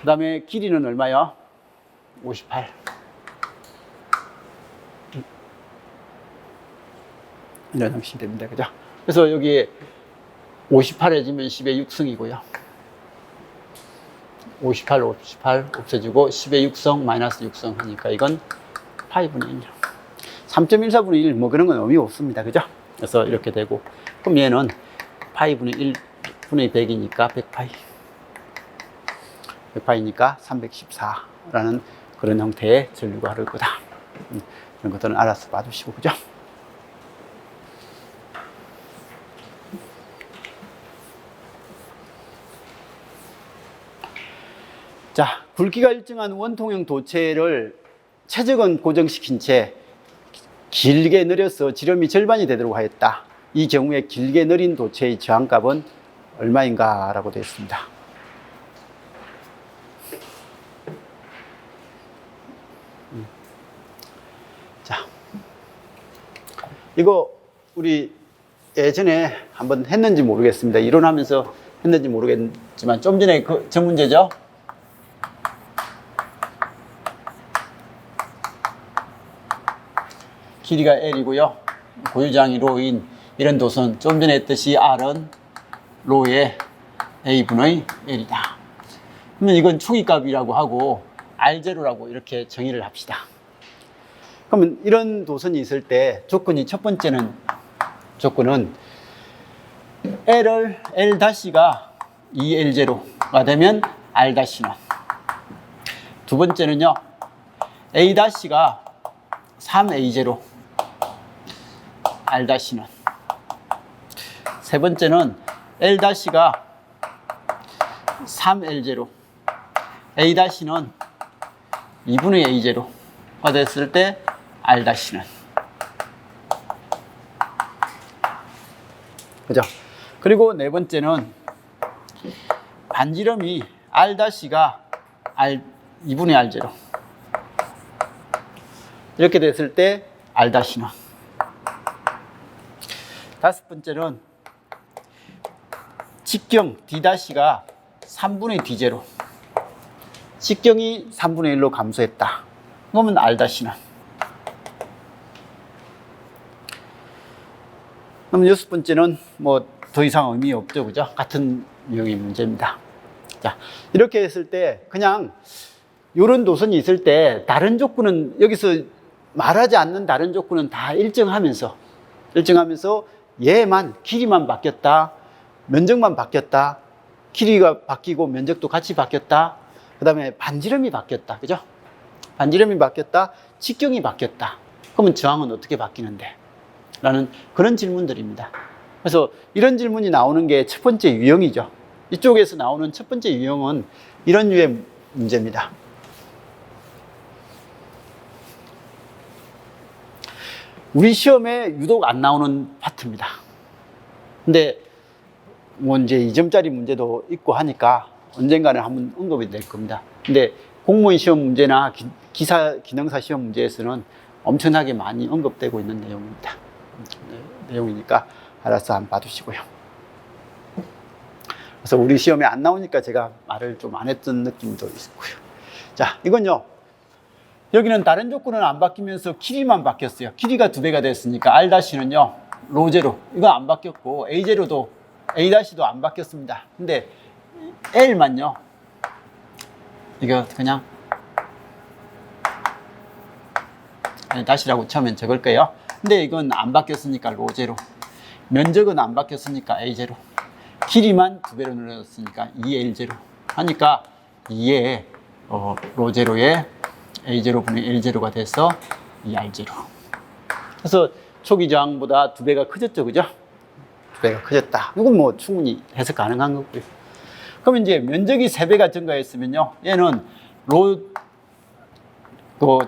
그 다음에 길이는 얼마요? 58. 이런 형식이 됩니다. 그죠? 그래서 여기 58해지면 10의 6성이고요. 58 없어지고 10의 6성 마이너스 6성 하니까 이건 파이분의 1. 3.14분의 1 뭐 그런 건 의미 없습니다. 그죠? 그래서 이렇게 되고, 그럼 얘는 파이분의 1분의 100이니까 100파이. 100파이니까 314라는 그런 형태의 전류가 흐를 거다. 이런 것들은 알아서 봐주시고, 그죠? 자, 굵기가 일정한 원통형 도체를 최적은 고정시킨 채 길게 늘려서 지름이 절반이 되도록 하였다. 이 경우에 길게 늘린 도체의 저항값은 얼마인가 라고 되어 있습니다. 자, 이거 우리 예전에 한번 했는지 모르겠습니다. 이론하면서 했는지 모르겠지만 좀 전에 저 문제죠. 길이가 L이고요. 고유저항이 로인 이런 도선, 좀 전에 했듯이 R은 로의 A분의 L이다. 그러면 이건 초기값이라고 하고 R0라고 이렇게 정의를 합시다. 그러면 이런 도선이 있을 때 조건이, 첫 번째는 조건은 L을 L-가 2L0가 되면 R-는. 두 번째는요, A-가 3A0, R-는. 세 번째는 L-가 3L0, A-는 2분의 A0가 됐을 때 R-는. 그죠? 그리고 네 번째는 반지름이 R-가 2분의 R0 이렇게 됐을 때 R-는. 다섯 번째는 직경 D-가 3분의 D0, 직경이 3분의 1로 감소했다. 그러면 R-는. 그럼 여섯 번째는 뭐 더 이상 의미 없죠, 그죠? 같은 유형의 문제입니다. 자, 이렇게 했을 때 그냥 이런 노선이 있을 때 다른 조건은 여기서 말하지 않는 다른 조건은 다 일정하면서 얘만 길이만 바뀌었다, 면적만 바뀌었다, 길이가 바뀌고 면적도 같이 바뀌었다, 그 다음에 반지름이 바뀌었다, 그죠? 반지름이 바뀌었다, 직경이 바뀌었다. 그러면 저항은 어떻게 바뀌는데? 라는 그런 질문들입니다. 그래서 이런 질문이 나오는 게 첫 번째 유형이죠. 이쪽에서 나오는 첫 번째 유형은 이런 류의 문제입니다. 우리 시험에 유독 안 나오는 파트입니다. 근데 뭐 이제 2점짜리 문제도 있고 하니까 언젠가는 한번 언급이 될 겁니다. 근데 공무원 시험 문제나 기능사 시험 문제에서는 엄청나게 많이 언급되고 있는 내용입니다. 내용이니까 알아서 한번 봐두시고요. 그래서 우리 시험에 안 나오니까 제가 말을 좀 안 했던 느낌도 있고요. 자, 이건요, 여기는 다른 조건은 안 바뀌면서 길이만 바뀌었어요. 길이가 2배가 됐으니까 R-는요 로제로, 이건 안 바뀌었고 A0도 A-도 안 바뀌었습니다. 근데 L만요, 이거 그냥 다시라고 처음엔 적을 거예요. 근데 이건 안 바뀌었으니까 로제로, 면적은 안 바뀌었으니까 A0, 길이만 2배로 늘어났으니까 2L0 하니까 2에 로제로에 A0분의 L0가 돼서 2R0. 그래서 초기 저항보다 2배가 커졌죠, 그죠? 2배가 커졌다. 이건 뭐 충분히 해석 가능한 거고요. 그럼 이제 면적이 3배가 증가했으면요, 얘는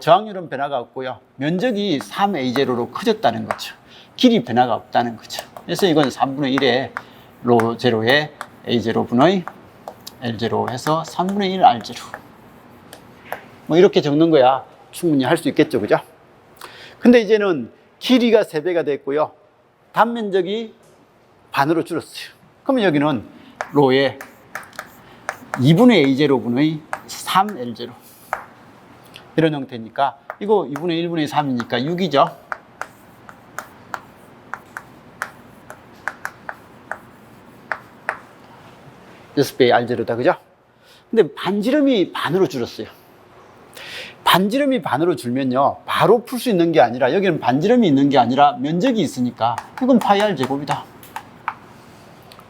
저항률은 변화가 없고요, 면적이 3A0로 커졌다는 거죠. 길이 변화가 없다는 거죠. 그래서 이건 3분의 1에 로제로에 A0분의 L0 해서 3분의 1 R0. 뭐 이렇게 적는 거야 충분히 할 수 있겠죠, 그죠? 근데 이제는 길이가 3배가 됐고요, 단면적이 반으로 줄었어요. 그러면 여기는 로에 2분의 A0분의 3L0 이런 형태니까 이거 2분의 1분의 3이니까 6이죠. 여섯 배의 R0다, 그죠? 근데 반지름이 반으로 줄었어요. 반지름이 반으로 줄면요, 바로 풀 수 있는 게 아니라, 여기는 반지름이 있는 게 아니라 면적이 있으니까 이건 파이 R 제곱이다.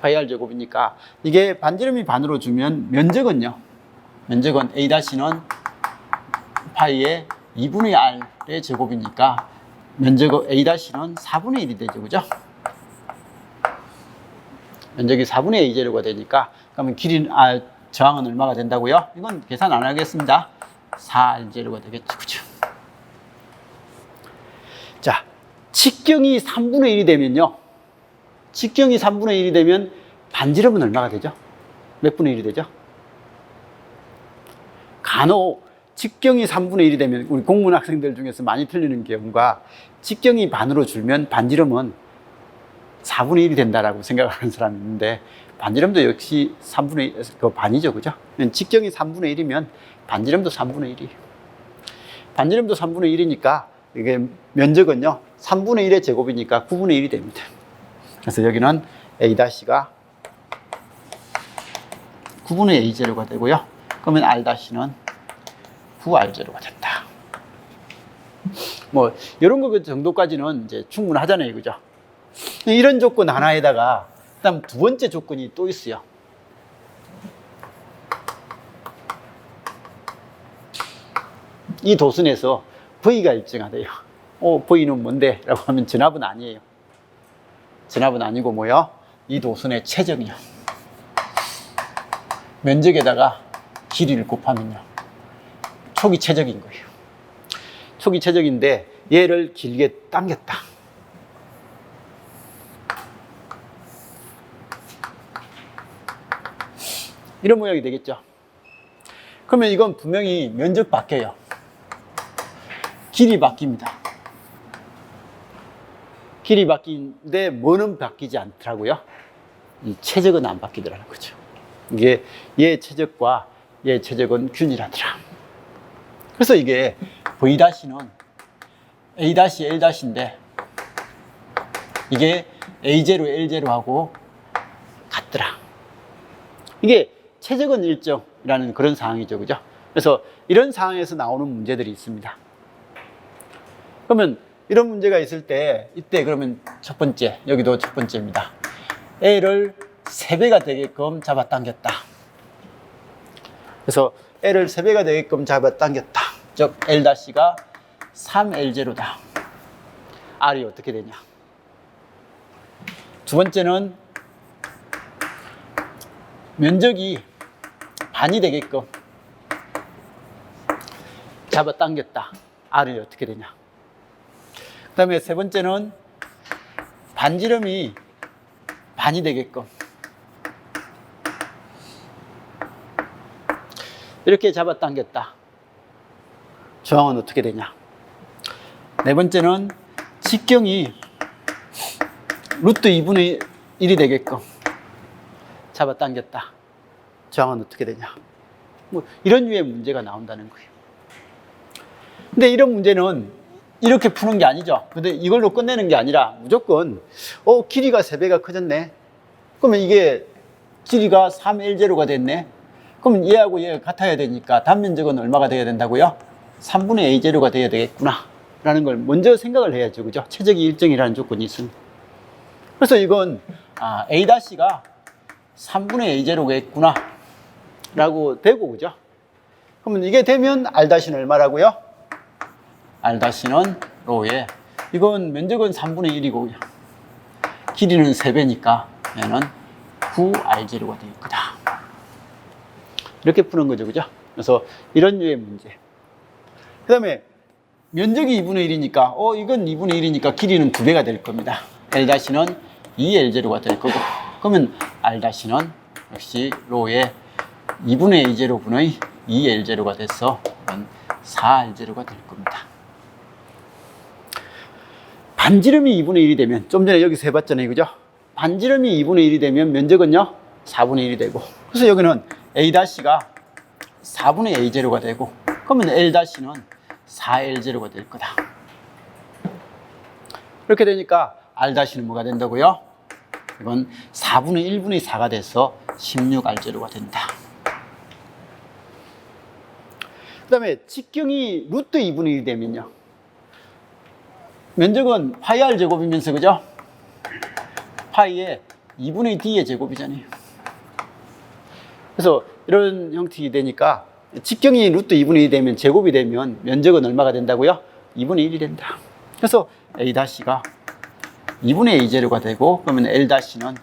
파이 R 제곱이니까 이게 반지름이 반으로 주면 면적은요, 면적은 A-는 파이의 2분의 R의 제곱이니까 면적은 A-는 4분의 1이 되죠, 그죠? 면적이 4분의 A0가 되니까, 그러면 저항은 얼마가 된다고요? 이건 계산 안 하겠습니다. 4R0가 되겠죠, 그죠? 자, 직경이 3분의 1이 되면요, 직경이 3분의 1이 되면 반지름은 얼마가 되죠? 몇 분의 1이 되죠? 간혹 직경이 3분의 1이 되면, 우리 공무원 학생들 중에서 많이 틀리는 경우가, 직경이 반으로 줄면 반지름은 4분의 1이 된다라고 생각하는 사람이 있는데, 반지름도 역시 3분의 1, 반이죠, 그죠? 직경이 3분의 1이면 반지름도 3분의 1이에요. 반지름도 3분의 1이니까 이게 면적은요, 3분의 1의 제곱이니까 9분의 1이 됩니다. 그래서 여기는 A-가 9분의 A0가 되고요. 그러면 R-는 9R0가 된다. 뭐 이런 거 정도까지는 이제 충분하잖아요, 그죠? 이런 조건 하나에다가 그다음 두 번째 조건이 또 있어요. 이 도선에서 V가 일정하대요. V는 뭔데? 라고 하면 전압은 아니에요. 전압은 아니고 뭐요? 이 도선의 최적이요. 면적에다가 길이를 곱하면요. 촉이 최적인 거예요. 촉이 최적인데 얘를 길게 당겼다. 이런 모양이 되겠죠. 그러면 이건 분명히 면적 바뀌어요. 길이 바뀝니다. 길이 바뀌는데 뭐는 바뀌지 않더라고요. 이 최적은 안 바뀌더라는 거죠. 이게 얘 최적과 얘 최적은 균일하더라. 그래서 이게 V-는 A-L-인데 이게 A0, L0하고 같더라. 이게 최적은 일정이라는 그런 상황이죠. 그죠? 그래서 이런 상황에서 나오는 문제들이 있습니다. 그러면 이런 문제가 있을 때 이때 그러면 첫 번째, 여기도 첫 번째입니다. L을 3배가 되게끔 잡아당겼다. 그래서 L을 3배가 되게끔 잡아당겼다. 즉 L-가 3L0다. R이 어떻게 되냐? 두 번째는 면적이 반이 되게끔 잡아당겼다. R이 어떻게 되냐? 그 다음에 세 번째는 반지름이 반이 되게끔 이렇게 잡아당겼다. 저항은 어떻게 되냐? 네 번째는 직경이 루트 2분의 1이 되게끔 잡아당겼다. 저항은 어떻게 되냐? 뭐 이런 류의 문제가 나온다는 거예요. 근데 이런 문제는 이렇게 푸는 게 아니죠. 근데 이걸로 끝내는 게 아니라 무조건 길이가 3배가 커졌네. 그러면 이게 길이가 3L0가 됐네. 그러면 얘하고 얘가 같아야 되니까 단면적은 얼마가 돼야 된다고요? 3분의 A0가 돼야 되겠구나 라는 걸 먼저 생각을 해야죠. 그죠? 최적이 일정이라는 조건이 있습니다. 그래서 이건 A-가 3분의 A0겠구나 라고 되고, 그죠? 그러면 이게 되면 R-는 얼마라고요? R-는 로에, 이건 면적은 3분의 1이고 길이는 3배니까 얘는 9R0가 될 거다. 이렇게 푸는 거죠. 그죠? 그래서 이런 류의 문제. 그 다음에 면적이 2분의 1이니까 이건 2분의 1이니까 길이는 2배가 될 겁니다. L-는 2L0가 될 거고, 그러면 R-는 역시 로에 2분의 A0분의 2L0가 돼서 4L0가 될 겁니다. 반지름이 2분의 1이 되면, 좀 전에 여기서 해봤잖아요. 그죠? 반지름이 2분의 1이 되면 면적은요 4분의 1이 되고, 그래서 여기는 A-가 4분의 A0가 되고, 그러면 L-는 4L0가 될 거다. 이렇게 되니까 R-는 뭐가 된다고요? 이건 4분의 1분의 4가 돼서 16R0가 된다. 그 다음에 직경이 루트 2분의 1이 되면요, 면적은 파이 R 제곱이면서, 그죠? 파이에 2분의 D의 제곱이잖아요. 그래서 이런 형식이 되니까 직경이 루트 2분의 1이 되면, 제곱이 되면 면적은 얼마가 된다고요? 2분의 1이 된다. 그래서 A-가 2분의 A0가 되고, 그러면 L-는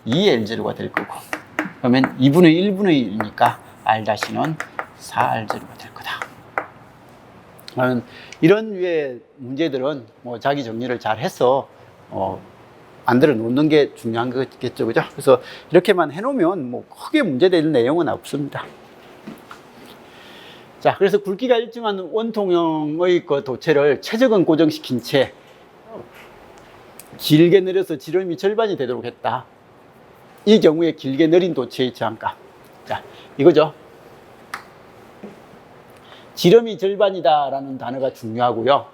2L0가 될 거고, 그러면 2분의 1분의 1이니까 R-는 4R0가 될 거다. 이런 류의 문제들은 뭐 자기 정리를 잘 해서 만들어 놓는 게 중요한 거겠죠. 그죠? 그래서 이렇게만 해놓으면 뭐 크게 문제될 내용은 없습니다. 자, 그래서 굵기가 일정한 원통형의 그 도체를 최적은 고정시킨 채 길게 내려서 지름이 절반이 되도록 했다. 이 경우에 길게 내린 도체의 저항값. 자, 이거죠. 지름이 절반이다라는 단어가 중요하고요.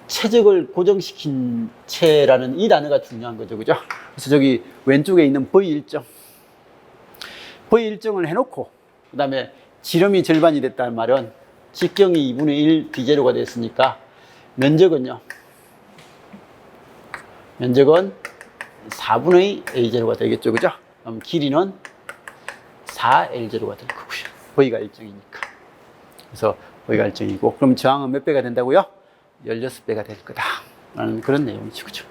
최적을 고정시킨 채라는 이 단어가 중요한 거죠. 그죠? 그래서 저기 왼쪽에 있는 V1정. V1정을 해놓고, 그 다음에 지름이 절반이 됐다는 말은 직경이 2분의 1 D0가 됐으니까 면적은 4분의 A0가 되겠죠. 그죠? 그럼 길이는 4L0가 될 거고요. V가 일정이니까. 그래서 V가 일정이고, 그럼 저항은 몇 배가 된다고요? 16배가 될 거다. 라는 그런 내용이죠. 그죠?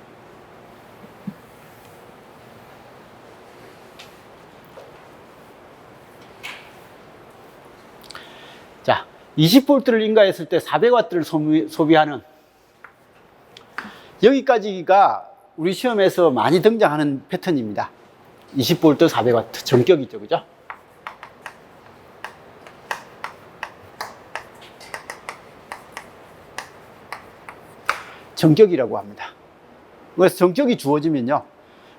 자, 20V를 인가했을 때 400W를 소비하는, 여기까지가 우리 시험에서 많이 등장하는 패턴입니다. 20V 400W 전격이죠. 그죠? 전격이라고 합니다. 그래서 전격이 주어지면요,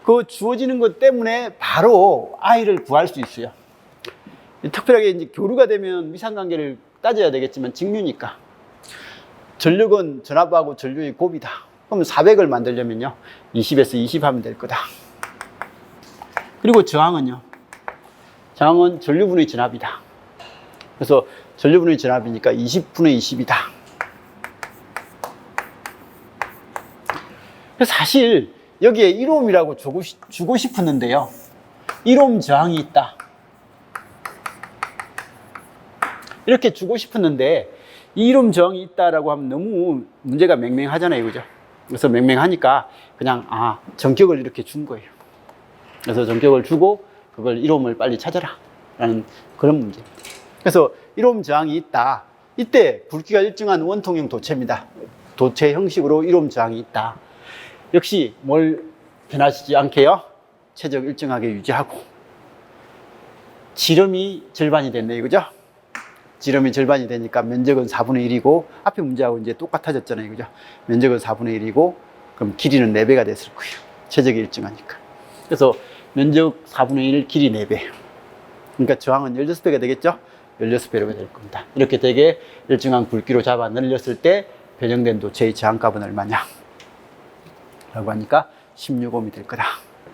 그 주어지는 것 때문에 바로 I를 구할 수 있어요. 특별하게 이제 교류가 되면 미상관계를 따져야 되겠지만 직류니까 전력은 전압하고 전류의 곱이다. 그럼 400을 만들려면요 20에서 20 하면 될 거다. 그리고 저항은요, 저항은 전류분의 전압이다. 그래서 전류분의 전압이니까 20분의 20이다. 사실 여기에 1옴이라고 주고 싶었는데요, 1옴 저항이 있다 이렇게 주고 싶었는데, 1옴 저항이 있다라고 하면 너무 문제가 맹맹하잖아요. 그죠? 그래서 맹맹하니까 그냥 전격을 이렇게 준 거예요. 그래서 전격을 주고 그걸 1옴을 빨리 찾아라 라는 그런 문제입니다. 그래서 1옴 저항이 있다, 이때 굵기가 일정한 원통형 도체입니다. 도체 형식으로 1옴 저항이 있다. 역시 뭘 변하시지 않게요, 최적 일정하게 유지하고, 지름이 절반이 됐네요. 그죠? 지름이 절반이 되니까 면적은 4분의 1이고, 앞에 문제하고 이제 똑같아졌잖아요. 그죠? 면적은 4분의 1이고, 그럼 길이는 4배가 됐을 거예요. 최적이 일정하니까. 그래서 면적 4분의 1, 길이 4배. 그러니까 저항은 16배가 되겠죠? 16배로 될 겁니다. 이렇게 되게 일정한 굵기로 잡아 늘렸을 때 변형된 도체의 저항값은 얼마냐? 라고 하니까 16옴이 될 거다.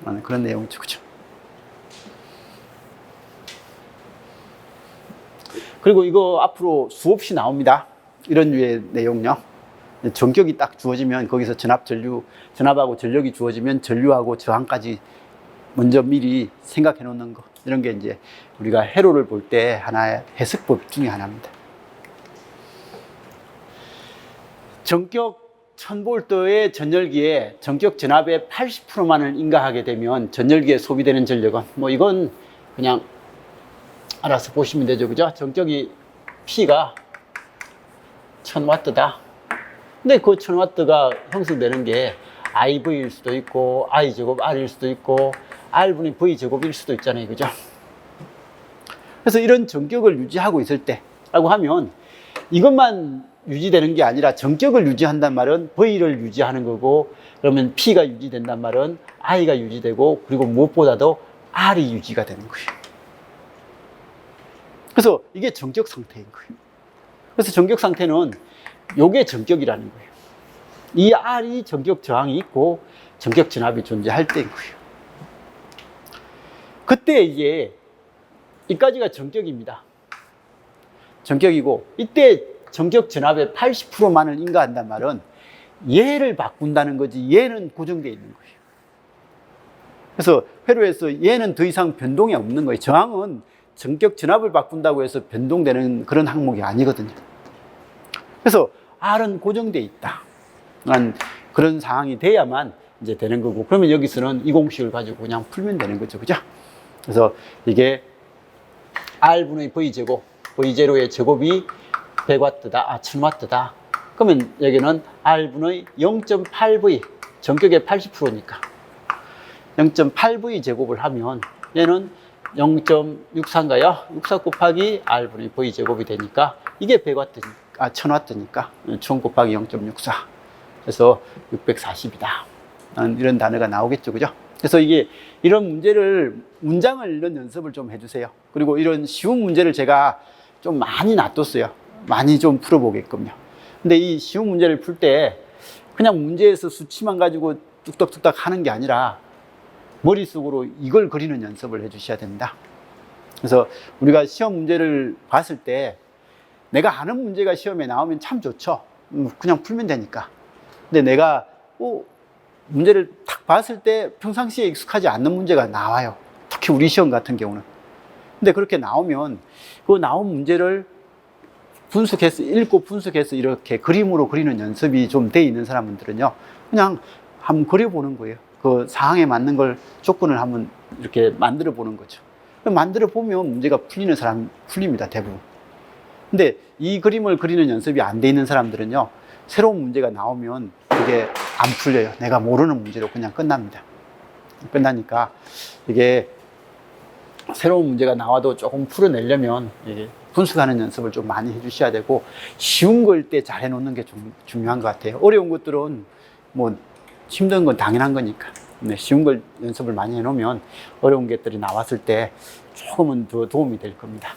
라는 그런 내용이죠. 그죠? 그리고 이거 앞으로 수없이 나옵니다. 이런 류의 내용요. 전격이 딱 주어지면 거기서 전압하고 전력이 주어지면 전류하고 저항까지 먼저 미리 생각해 놓는 거. 이런 게 이제 우리가 회로를 볼 때 하나의 해석법 중에 하나입니다. 전격 1000V의 전열기에 전격 전압의 80%만을 인가하게 되면 전열기에 소비되는 전력은, 뭐 이건 그냥 알아서 보시면 되죠. 그죠? 전격이 P가 1000W다. 근데 그 1000W가 형성되는 게 IV일 수도 있고, I제곱 R일 수도 있고, R분의 V제곱일 수도 있잖아요. 그죠? 그래서 이런 전격을 유지하고 있을 때, 라고 하면 이것만 유지되는 게 아니라 전격을 유지한단 말은 V를 유지하는 거고, 그러면 P가 유지된단 말은 I가 유지되고, 그리고 무엇보다도 R이 유지가 되는 거예요. 그래서 이게 전격 상태인 거예요. 그래서 전격 상태는 요게 전격이라는 거예요. 이 R이 전격 저항이 있고 전격 전압이 존재할 때인 거예요. 그때 이제 이까지가 전격입니다. 전격이고, 이때 전격 전압의 80%만을 인가한단 말은 얘를 바꾼다는 거지, 얘는 고정되어 있는 거예요. 그래서 회로에서 얘는 더 이상 변동이 없는 거예요. 저항은 전격 전압을 바꾼다고 해서 변동되는 그런 항목이 아니거든요. 그래서 R은 고정되어 있다. 그런 상황이 돼야만 이제 되는 거고, 그러면 여기서는 이 공식을 가지고 그냥 풀면 되는 거죠. 그죠? 그래서 이게 R분의 V제곱, V0의 제곱이 100W다, 1000W다. 그러면 여기는 R분의 0.8V, 전격의 80%니까 0.8V 제곱을 하면 얘는 0.64인가요? 64 곱하기 R분의 V제곱이 되니까 이게 1000W니까 1000 곱하기 0.64. 그래서 640이다. 이런 단어가 나오겠죠. 그죠? 그래서 이런 문제를, 문장을 읽는 연습을 좀 해주세요. 그리고 이런 쉬운 문제를 제가 좀 많이 놔뒀어요. 많이 좀 풀어보게끔요. 근데 이 쉬운 문제를 풀 때 그냥 문제에서 수치만 가지고 뚝딱뚝딱 하는 게 아니라 머릿속으로 이걸 그리는 연습을 해주셔야 됩니다. 그래서 우리가 시험 문제를 봤을 때 내가 아는 문제가 시험에 나오면 참 좋죠. 그냥 풀면 되니까. 근데 내가 문제를 딱 봤을 때 평상시에 익숙하지 않는 문제가 나와요. 특히 우리 시험 같은 경우는. 근데 그렇게 나오면 그 나온 문제를 분석해서 읽고 분석해서 이렇게 그림으로 그리는 연습이 좀 돼 있는 사람들은요, 그냥 한번 그려보는 거예요. 그 상황에 맞는 걸 조건을 한번 이렇게 만들어 보는 거죠. 만들어 보면 문제가 풀리는 사람 풀립니다, 대부분. 근데 이 그림을 그리는 연습이 안 돼 있는 사람들은요, 새로운 문제가 나오면 그게 안 풀려요. 내가 모르는 문제로 그냥 끝납니다. 끝나니까 이게 새로운 문제가 나와도 조금 풀어내려면 이게 분석하는 연습을 좀 많이 해주셔야 되고, 쉬운 걸 때 잘 해놓는 게 좀 중요한 것 같아요. 어려운 것들은 뭐 힘든 건 당연한 거니까. 네, 쉬운 걸 연습을 많이 해놓으면 어려운 것들이 나왔을 때 조금은 더 도움이 될 겁니다.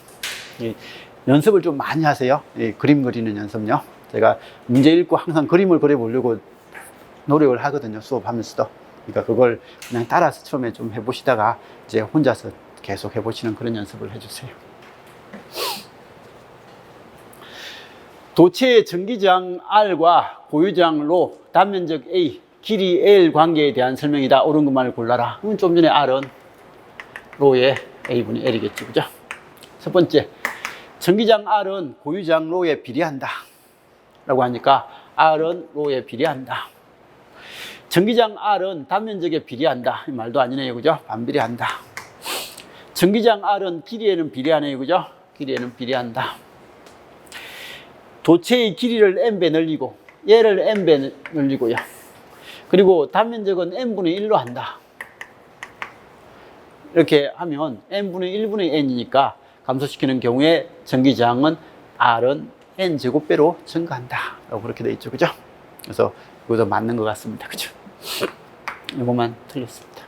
연습을 좀 많이 하세요. 그림 그리는 연습요. 제가 문제 읽고 항상 그림을 그려보려고 노력을 하거든요, 수업하면서도. 그러니까 그걸 그냥 따라서 처음에 좀 해보시다가 이제 혼자서 계속 해보시는 그런 연습을 해주세요. 도체의 전기저항 R과 고유저항 Rho, 단면적 A, 길이 L 관계에 대한 설명이다. 옳은 것만을 골라라. 그럼 좀 전에 R은 Rho의 A분의 L이겠죠, 그죠? 첫 번째, 전기저항 R은 고유저항 Rho에 비례한다 라고 하니까 R은 Rho에 비례한다. 전기저항 R은 단면적에 비례한다. 이 말도 아니네요, 그죠? 반비례한다. 전기저항 R은 길이에는 비례하네요, 그죠? 길이에는 비례한다. 도체의 길이를 n배 늘리고 얘를 n배 늘리고요. 그리고 단면적은 n분의 1로 한다. 이렇게 하면 n분의 1분의 n이니까 감소시키는 경우에 전기저항은 R은 n제곱배로 증가한다 라고 그렇게 되어 있죠, 그죠? 그래서 이것도 맞는 것 같습니다, 그죠? 이것만 틀렸습니다.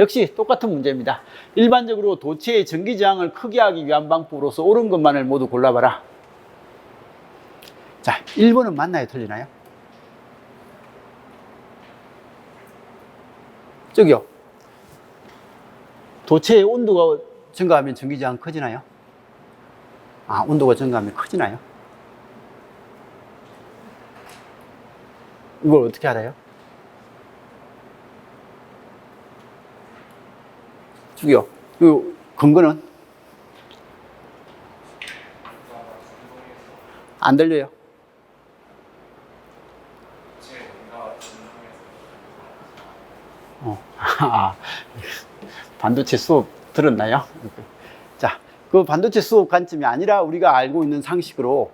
역시 똑같은 문제입니다. 일반적으로 도체의 전기저항을 크게 하기 위한 방법으로서 옳은 것만을 모두 골라봐라. 자, 1번은 맞나요, 틀리나요? 저기요, 도체의 온도가 증가하면 전기저항 커지나요? 아, 온도가 증가하면 커지나요? 이걸 어떻게 알아요? 저기요, 이 근거는? 안 들려요? 반도체 수업 들었나요? 자, 그 반도체 수업 관점이 아니라 우리가 알고 있는 상식으로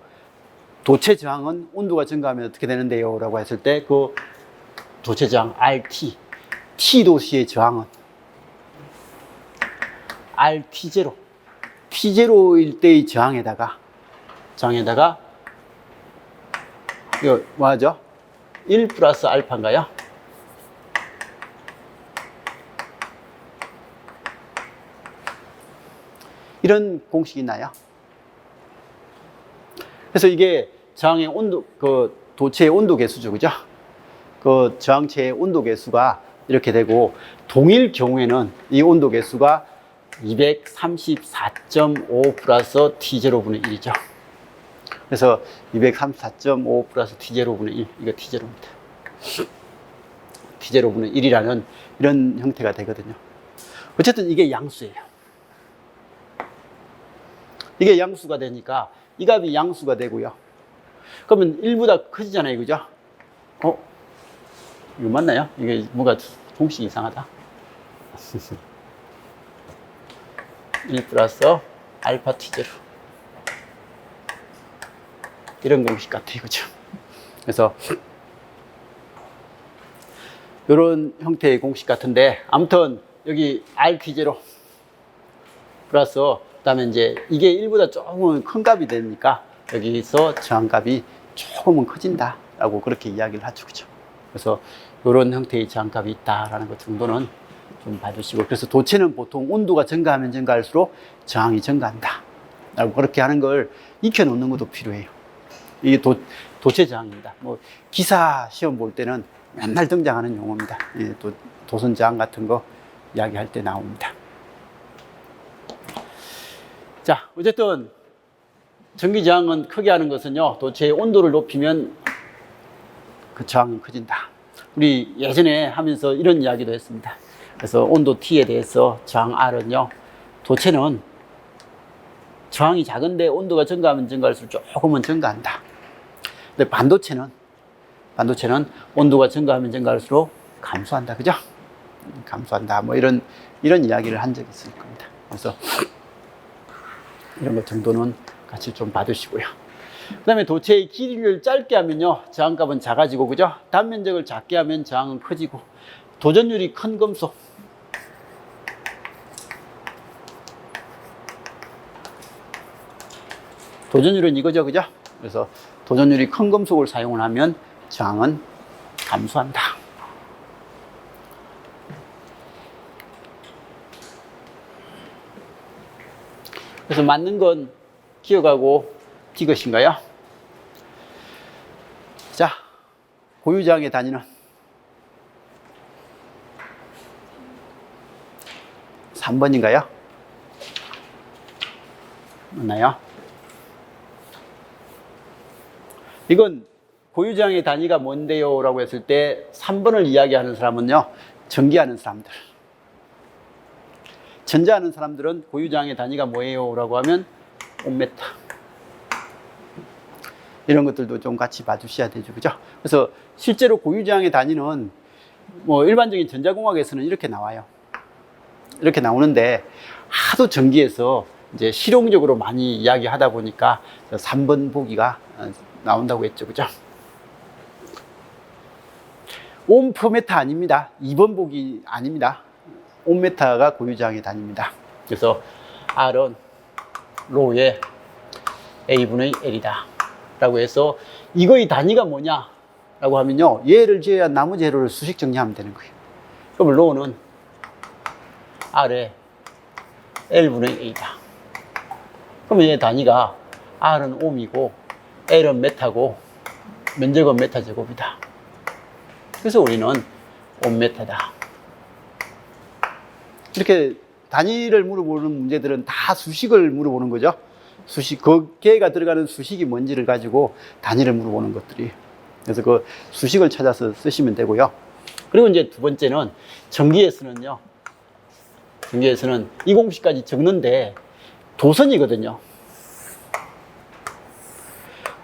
도체 저항은 온도가 증가하면 어떻게 되는데요? 라고 했을 때 그 도체 저항 RT, T도시의 저항은 RT0, T0일 때의 저항에다가 이거 뭐하죠? 1 플러스 알파인가요? 이런 공식이 있나요? 그래서 이게 저항의 온도, 그 도체의 온도 계수죠, 그죠? 그 저항체의 온도 계수가 이렇게 되고, 동일 경우에는 이 온도 계수가 234.5 플러스 T0분의 1이죠. 그래서 234.5 플러스 T0분의 1, 이거 T0입니다. T0분의 1이라는 이런 형태가 되거든요. 어쨌든 이게 양수예요. 이게 양수가 되니까 이 값이 양수가 되고요. 그러면 1보다 커지잖아요, 그죠? 이거 맞나요? 이게 뭔가 공식이 이상하다. 1 플러스 알파 T0. 이런 공식 같아요, 그죠? 그래서 이런 형태의 공식 같은데, 아무튼 여기 RT0 플러스 그다음에 이제 이게 1보다 조금은 큰 값이 되니까 여기서 저항값이 조금은 커진다라고 그렇게 이야기를 하죠, 그죠? 그래서 이런 형태의 저항값이 있다라는 것 정도는 좀 봐주시고, 그래서 도체는 보통 온도가 증가하면 증가할수록 저항이 증가한다라고 그렇게 하는 걸 익혀놓는 것도 필요해요. 이게 도체 저항입니다. 뭐 기사 시험 볼 때는 맨날 등장하는 용어입니다. 예, 또 도선 저항 같은 거 이야기할 때 나옵니다. 자, 어쨌든 전기 저항은 크게 하는 것은요, 도체의 온도를 높이면 그 저항은 커진다. 우리 예전에 하면서 이런 이야기도 했습니다. 그래서 온도 T에 대해서 저항 R은요, 도체는 저항이 작은데 온도가 증가하면 증가할수록 조금은 증가한다. 근데 반도체는 온도가 증가하면 증가할수록 감소한다. 그죠? 감소한다. 뭐 이런 이야기를 한 적이 있을 겁니다. 그래서 이런 것 정도는 같이 좀 봐두시고요. 그 다음에 도체의 길이를 짧게 하면요, 저항값은 작아지고, 그죠? 단면적을 작게 하면 저항은 커지고, 도전율이 큰 금속. 도전율은 이거죠, 그죠? 그래서 도전율이 큰 금속을 사용을 하면 저항은 감소한다. 그래서 맞는 건 기억하고 디귿인가요? 자, 고유저항의 단위는 3번인가요? 맞나요? 이건 고유저항의 단위가 뭔데요? 라고 했을 때 3번을 이야기하는 사람은요, 전기하는 사람들. 전자하는 사람들은 고유저항의 단위가 뭐예요? 라고 하면 옴메타. 이런 것들도 좀 같이 봐주셔야 되죠. 그죠? 그래서 실제로 고유저항의 단위는 뭐 일반적인 전자공학에서는 이렇게 나와요. 이렇게 나오는데 하도 전기에서 이제 실용적으로 많이 이야기하다 보니까 3번 보기가 나온다고 했죠. 그죠? 옴 퍼 메타 아닙니다. 2번 보기 아닙니다. 옴메타가 고유저항의 단위입니다. 그래서 R은 로의 A분의 L이다 라고 해서 이거의 단위가 뭐냐 라고 하면요, 얘를 지어야 나머지 회로를 수식 정리하면 되는 거예요. 그럼 로는 R의 L분의 A다. 그러면 얘 단위가 R은 옴이고 L은 메타고 면적은 메타 제곱이다. 그래서 우리는 옴메타다. 이렇게 단위를 물어보는 문제들은 다 수식을 물어보는 거죠. 수식, 걔가 들어가는 수식이 뭔지를 가지고 단위를 물어보는 것들이. 그래서 그 수식을 찾아서 쓰시면 되고요. 그리고 이제 두 번째는 전기에서는 이 공식까지 적는데 도선이거든요.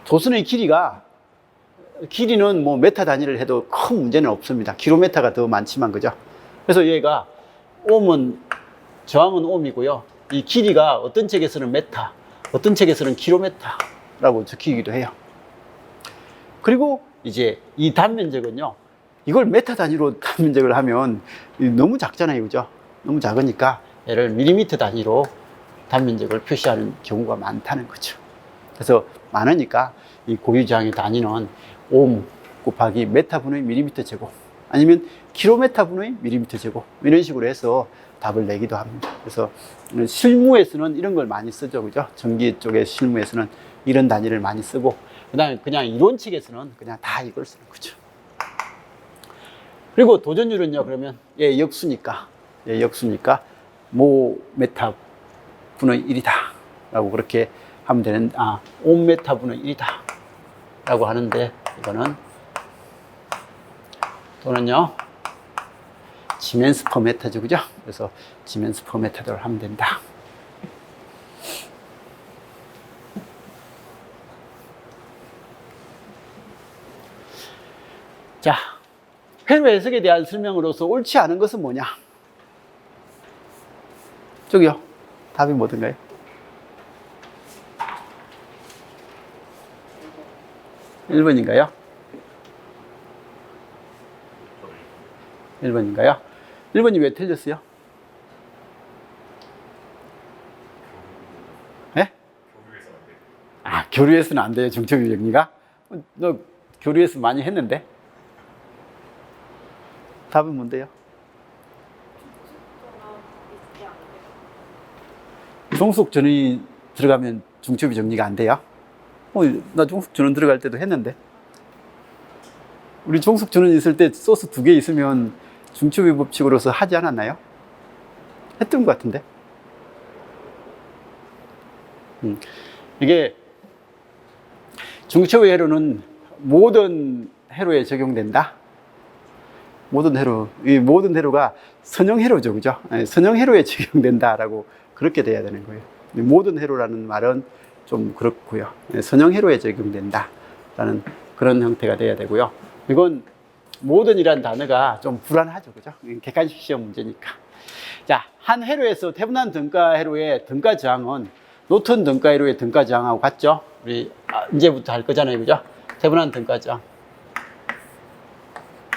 도선의 길이는 뭐 메타 단위를 해도 큰 문제는 없습니다. 킬로메타가 더 많지만, 그죠? 그래서 얘가 저항은 옴이고요. 이 길이가 어떤 책에서는 메타, 어떤 책에서는 킬로메타라고 적히기도 해요. 그리고 이제 이 단면적은요, 이걸 메타 단위로 단면적을 하면 너무 작잖아요. 그죠? 너무 작으니까 얘를 밀리미터 단위로 단면적을 표시하는 경우가 많다는 거죠. 그래서 많으니까 이 고유저항의 단위는 옴 곱하기 메타 분의 밀리미터 제곱, 아니면 킬로메타 분의 밀리미터 제곱, 이런 식으로 해서 답을 내기도 합니다. 그래서 실무에서는 이런 걸 많이 쓰죠. 그죠? 전기 쪽의 실무에서는 이런 단위를 많이 쓰고, 그 다음에 그냥 이론칙에서는 그냥 다 이걸 쓰는 거죠. 그리고 도전율은요, 그러면 얘 역수니까 모 메타 분의 1이다 라고 그렇게 하면 되는, 옴 메타 분의 1이다 라고 하는데, 이거는 또는요 지멘스 퍼 메타죠. 그죠? 그래서 지멘스 퍼 메타대로 하면 된다. 자, 회로 해석에 대한 설명으로서 옳지 않은 것은 뭐냐? 저기요, 답이 뭐든가요? 1번인가요? 1번인가요? 1번이 왜 틀렸어요? 네? 교류해서는 안 돼요, 중첩유 정리가? 너 교류해서 많이 했는데? 답은 뭔데요? 종속 전원이 들어가면 중첩유 정리가 안 돼요? 나 종속 전원 들어갈 때도 했는데. 우리 종속 전원 있을 때 소스 2개 있으면 중첩유 법칙으로서 하지 않았나요? 했던 것 같은데. 이게 중첩유 회로는 모든 회로에 적용된다. 모든 회로, 이 모든 회로가 선형 회로죠, 그죠? 선형 회로에 적용된다라고 그렇게 돼야 되는 거예요. 모든 회로라는 말은 좀 그렇고요. 선형 회로에 적용된다라는 그런 형태가 돼야 되고요. 이건 모든이란 단어가 좀 불안하죠, 그죠? 객관식 시험 문제니까. 자, 한 회로에서 태분한 등가 회로의 등가 저항은 노턴 등가 회로의 등가 저항하고 같죠? 우리 이제부터 할 거잖아요, 그죠? 태분한 등가 저항.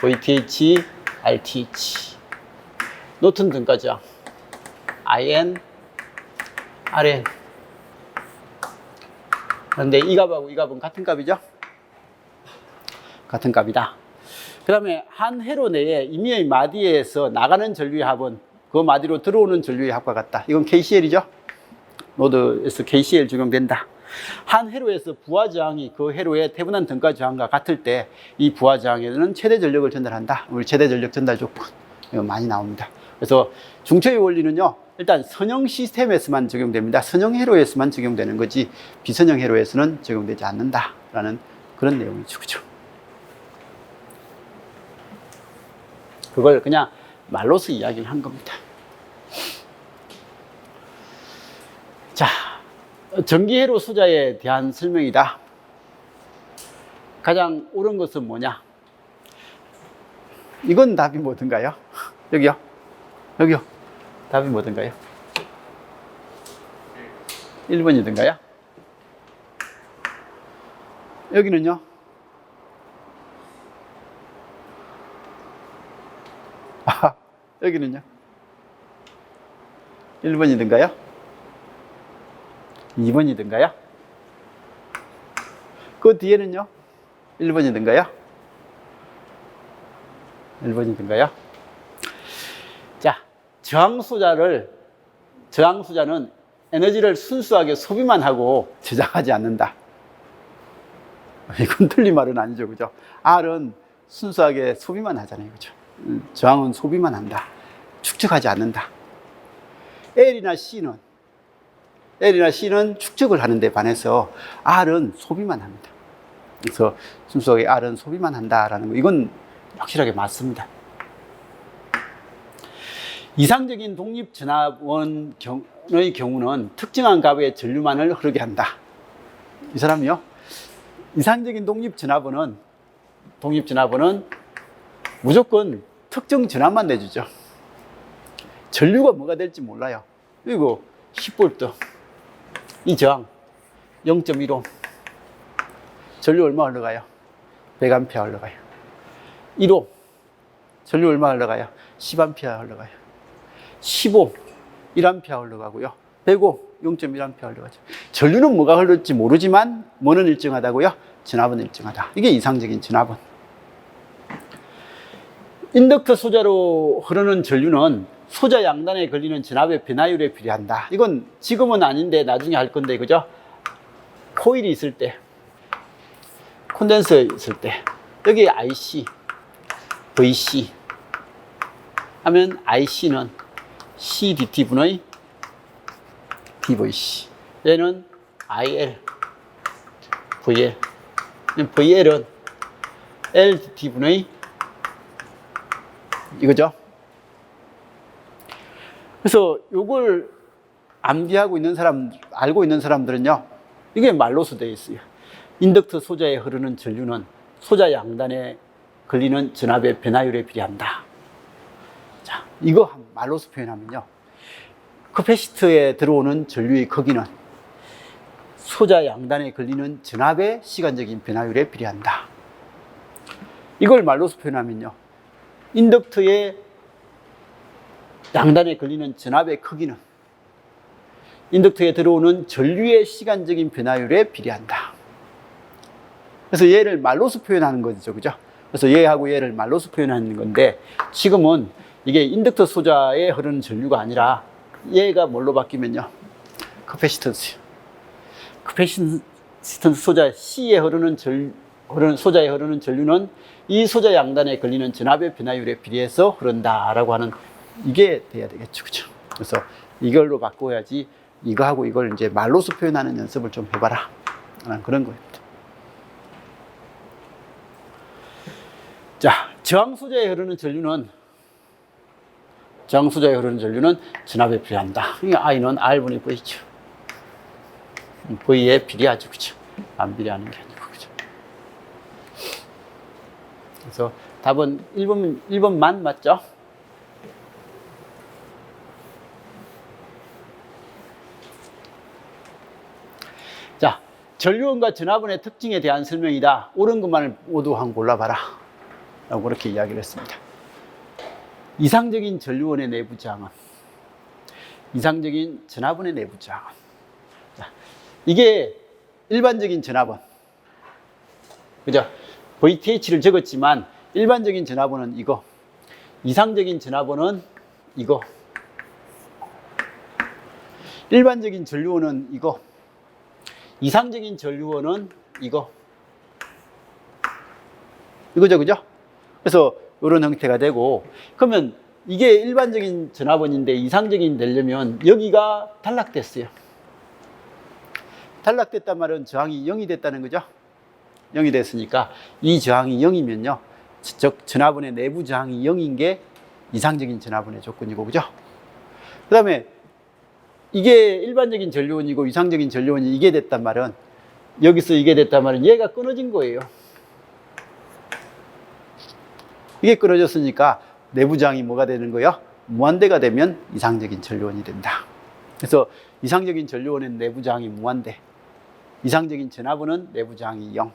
VTH, RTH. 노턴 등가 저항. IN, RN. 그런데 이 값하고 이 값은 같은 값이죠? 같은 값이다. 그 다음에 한 회로 내에 임의의 마디에서 나가는 전류의 합은 그 마디로 들어오는 전류의 합과 같다. 이건 KCL이죠? 노드에서 KCL 적용된다. 한 회로에서 부하 저항이 그 회로의 태분한 등가 저항과 같을 때 이 부하 저항에는 최대 전력을 전달한다. 우리 최대 전력 전달 조건. 이거 많이 나옵니다. 그래서 중처의 원리는요, 일단 선형 시스템에서만 적용됩니다. 선형 회로에서만 적용되는 거지 비선형 회로에서는 적용되지 않는다라는 그런 내용이죠. 그죠? 그걸 그냥 말로서 이야기를 한 겁니다. 자, 전기회로 소자에 대한 설명이다. 가장 옳은 것은 뭐냐? 이건 답이 뭐든가요? 여기요? 여기요? 답이 뭐든가요? 1번이든가요? 여기는요? 아, 여기는요? 1번이든가요? 2번이든가요? 그 뒤에는요? 1번이든가요? 1번이든가요? 자, 저항소자는 에너지를 순수하게 소비만 하고 저장하지 않는다. 이건 틀린 말은 아니죠, 그죠? R은 순수하게 소비만 하잖아요, 그죠? 저항은 소비만 한다. 축적하지 않는다. L이나 C는 축적을 하는데 반해서 R은 소비만 합니다. 그래서 순수하게 R은 소비만 한다라는 거, 이건 확실하게 맞습니다. 이상적인 독립전압원의 경우는 특정한 값의 전류만을 흐르게 한다. 이 사람이요? 이상적인 독립전압원은 무조건 특정 전압만 내주죠. 전류가 뭐가 될지 몰라요. 그리고 10V 이 저항 0.15 전류 얼마 흘러가요? 100A 흘러가요. 1호 전류 얼마 흘러가요? 10A 흘러가요. 15 1A 흘러가고요. 105 0.1A 흘러가죠. 전류는 뭐가 흘렀지 모르지만 뭐는 일정하다고요? 전압은 일정하다. 이게 이상적인 전압은. 인덕터 소자로 흐르는 전류는 소자 양단에 걸리는 전압의 변화율에 비례한다. 이건 지금은 아닌데 나중에 할 건데, 그죠? 코일이 있을 때, 콘덴서 있을 때, 여기 IC, VC 하면 IC는 CDT분의 DVC, 얘는 IL, VL, VL은 LDT분의 이거죠. 그래서 이걸 암기하고 있는 사람, 알고 있는 사람들은요, 이게 말로서 되어 있어요. 인덕터 소자에 흐르는 전류는 소자 양단에 걸리는 전압의 변화율에 비례한다. 자, 이거 말로서 표현하면요, 커패시터에 들어오는 전류의 크기는 소자 양단에 걸리는 전압의 시간적인 변화율에 비례한다. 이걸 말로서 표현하면요, 인덕터의 양단에 걸리는 전압의 크기는 인덕터에 들어오는 전류의 시간적인 변화율에 비례한다. 그래서 얘를 말로서 표현하는 거죠, 그죠? 그래서 얘하고 얘를 말로서 표현하는 건데, 지금은 이게 인덕터 소자에 흐르는 전류가 아니라 얘가 뭘로 바뀌면요, 커패시턴스 소자 C에 소자에 흐르는 전류는 이 소자 양단에 걸리는 전압의 변화율에 비례해서 흐른다라고 하는, 이게 돼야 되겠죠, 그죠? 그래서 이걸로 바꿔야지 이거하고 이걸 이제 말로서 표현하는 연습을 좀 해봐라 라는 그런 거입니다. 자, 저항수자에 흐르는 전류는 전압에 비례한다. 그러니까 I는 R분의 V죠. V에 비례하죠. 그죠? 안 비례하는 게 아니고. 그죠? 그래서 답은 1번만 맞죠? 자, 전류원과 전압원의 특징에 대한 설명이다. 옳은 것만을 모두 한 골라봐라. 라고 그렇게 이야기를 했습니다. 이상적인 전류원의 내부 저항은, 이상적인 전압원의 내부 저항은. 자, 이게 일반적인 전압원. 그죠? VTH를 적었지만 일반적인 전압원은 이거. 이상적인 전압원은 이거. 일반적인 전류원은 이거. 이상적인 전류원은 이거. 이거죠, 그죠? 그래서 이런 형태가 되고, 그러면 이게 일반적인 전압원인데 이상적인 되려면 여기가 탈락됐어요. 탈락됐단 말은 저항이 0이 됐다는 거죠. 0이 됐으니까 이 저항이 0이면요, 즉 전압원의 내부 저항이 0인 게 이상적인 전압원의 조건이고, 그죠? 그 다음에 이게 일반적인 전류원이고 이상적인 전류원이 이게 됐단 말은, 여기서 이게 됐단 말은 얘가 끊어진 거예요. 이게 끊어졌으니까 내부 저항이 뭐가 되는 거예요? 무한대가 되면 이상적인 전류원이 된다. 그래서 이상적인 전류원의 내부 저항이 무한대, 이상적인 전압원은 내부 저항이 0.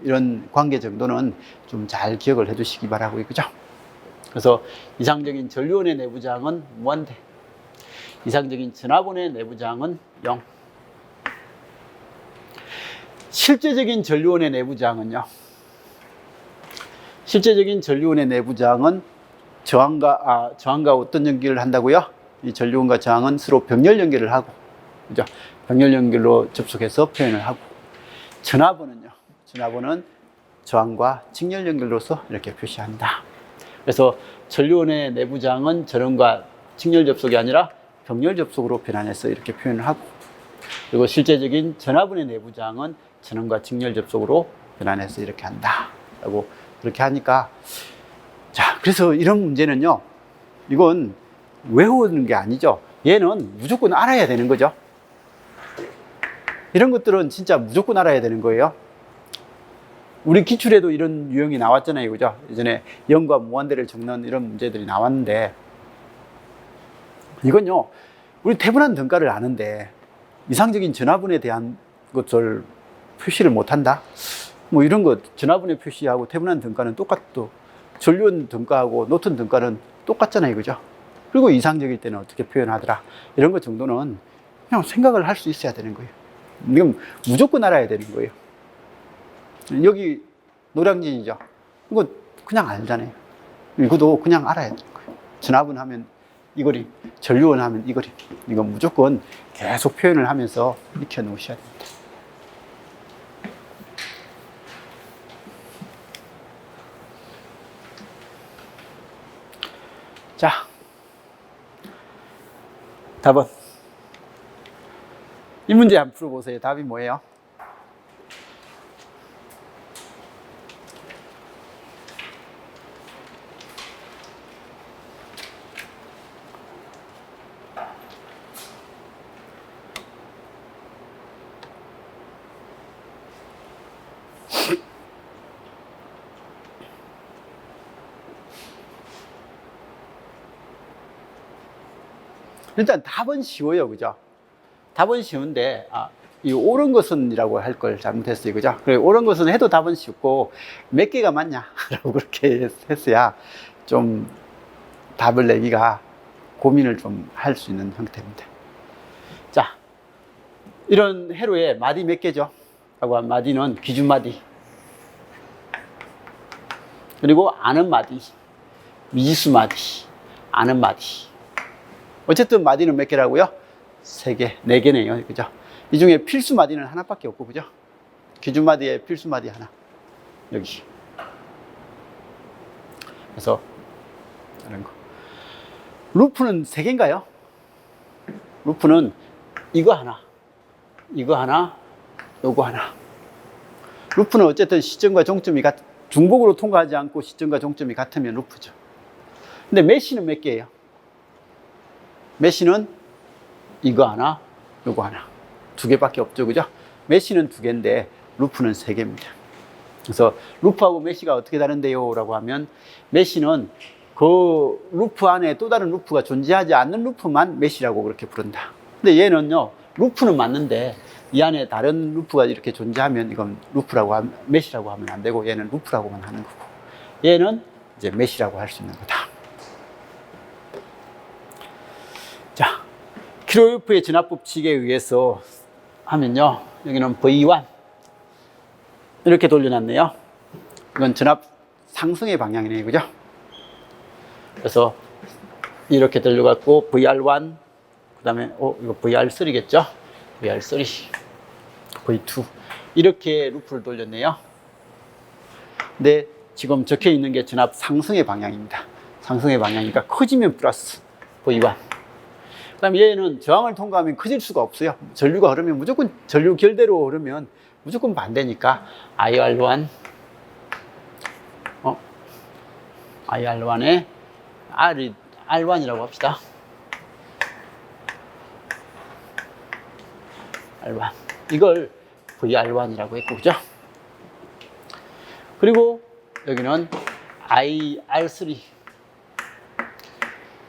이런 관계 정도는 좀 잘 기억을 해 두시기 바라고요. 그죠? 그래서 이상적인 전류원의 내부 저항은 무한대, 이상적인 전압원의 내부 저항은 0. 실제적인 전류원의 내부 저항은요, 실제적인 전류원의 내부 저항은 저항과 어떤 연결을 한다고요? 이 전류원과 저항은 서로 병렬 연결을 하고, 그죠? 병렬 연결로 접속해서 표현을 하고, 전압원은요, 전압원은 저항과 직렬 연결로서 이렇게 표시한다. 그래서 전류원의 내부 저항은 전원과 직렬 접속이 아니라 병렬 접속으로 변환해서 이렇게 표현을 하고, 그리고 실제적인 전압원의 내부 저항은 전원과 직렬 접속으로 변환해서 이렇게 한다. 라고 그렇게 하니까, 자, 그래서 이런 문제는요, 이건 외우는 게 아니죠. 얘는 무조건 알아야 되는 거죠. 이런 것들은 진짜 무조건 알아야 되는 거예요. 우리 기출에도 이런 유형이 나왔잖아요. 그죠? 예전에 0과 무한대를 적는 이런 문제들이 나왔는데, 이건요, 우리 태분한 등가를 아는데 이상적인 전압원에 대한 것을 표시를 못한다? 뭐 이런 것, 전압원의 표시하고 태분한 등가는 똑같고, 전류원 등가하고 노턴 등가는 똑같잖아요. 그죠? 그리고 이상적일 때는 어떻게 표현하더라? 이런 것 정도는 그냥 생각을 할 수 있어야 되는 거예요. 이건 무조건 알아야 되는 거예요. 여기 노량진이죠. 이거 그냥 알잖아요. 이것도 그냥 알아야 되는 거예요. 전압원 하면 이 그림, 전류원 하면 이 그림. 이건 무조건 계속 표현을 하면서 익혀 놓으셔야 됩니다. 자, 답은 이 문제 한번 풀어보세요. 답이 뭐예요? 일단 답은 쉬워요. 그죠? 답은 쉬운데, 이 옳은 것은이라고 할 걸 잘못했어요. 그죠? 그래, 옳은 것은 해도 답은 쉽고, 몇 개가 맞냐? 라고 그렇게 했어야 좀 답을 내기가 고민을 좀 할 수 있는 형태입니다. 자, 이런 회로에 마디 몇 개죠? 라고 한 마디는 기준 마디, 그리고 아는 마디, 미지수 마디, 아는 마디. 어쨌든 마디는 몇 개라고요? 3개, 4개네요. 그죠? 이 중에 필수 마디는 하나밖에 없고, 그죠? 기준 마디에 필수 마디 하나. 여기. 그래서, 다른 거. 루프는 3개인가요? 루프는 이거 하나, 이거 하나, 요거 하나. 루프는 어쨌든 시점과 종점이 중복으로 통과하지 않고 시점과 종점이 같으면 루프죠. 근데 메시는 몇 개예요? 메시는 이거 하나, 이거 하나. 두 개밖에 없죠, 그죠? 메시는 두 개인데 루프는 세 개입니다. 그래서 루프하고 메시가 어떻게 다른데요? 라고 하면 메시는 그 루프 안에 또 다른 루프가 존재하지 않는 루프만 메시라고 그렇게 부른다. 근데 얘는요, 루프는 맞는데 이 안에 다른 루프가 이렇게 존재하면 이건 메시라고 하면 안 되고 얘는 루프라고만 하는 거고 얘는 이제 메시라고 할 수 있는 거다. 자, 키로요프의 진압법칙에 의해서 하면요, 여기는 V1 이렇게 돌려놨네요. 이건 진압 상승의 방향이네요, 그죠? 그래서 이렇게 돌려갖고 VR1, 그 다음에 이거 VR3겠죠? VR3, V2 이렇게 루프를 돌렸네요. 근데 지금 적혀 있는 게 진압 상승의 방향입니다. 상승의 방향이니까 커지면 플러스 V1. 그 다음에 얘는 저항을 통과하면 커질 수가 없어요. 전류가 흐르면 무조건 전류 결대로 흐르면 무조건 반대니까 IR1, IR1에 R1이라고 합시다. R1. 이걸 VR1이라고 했고, 그죠? 그리고 여기는 IR3.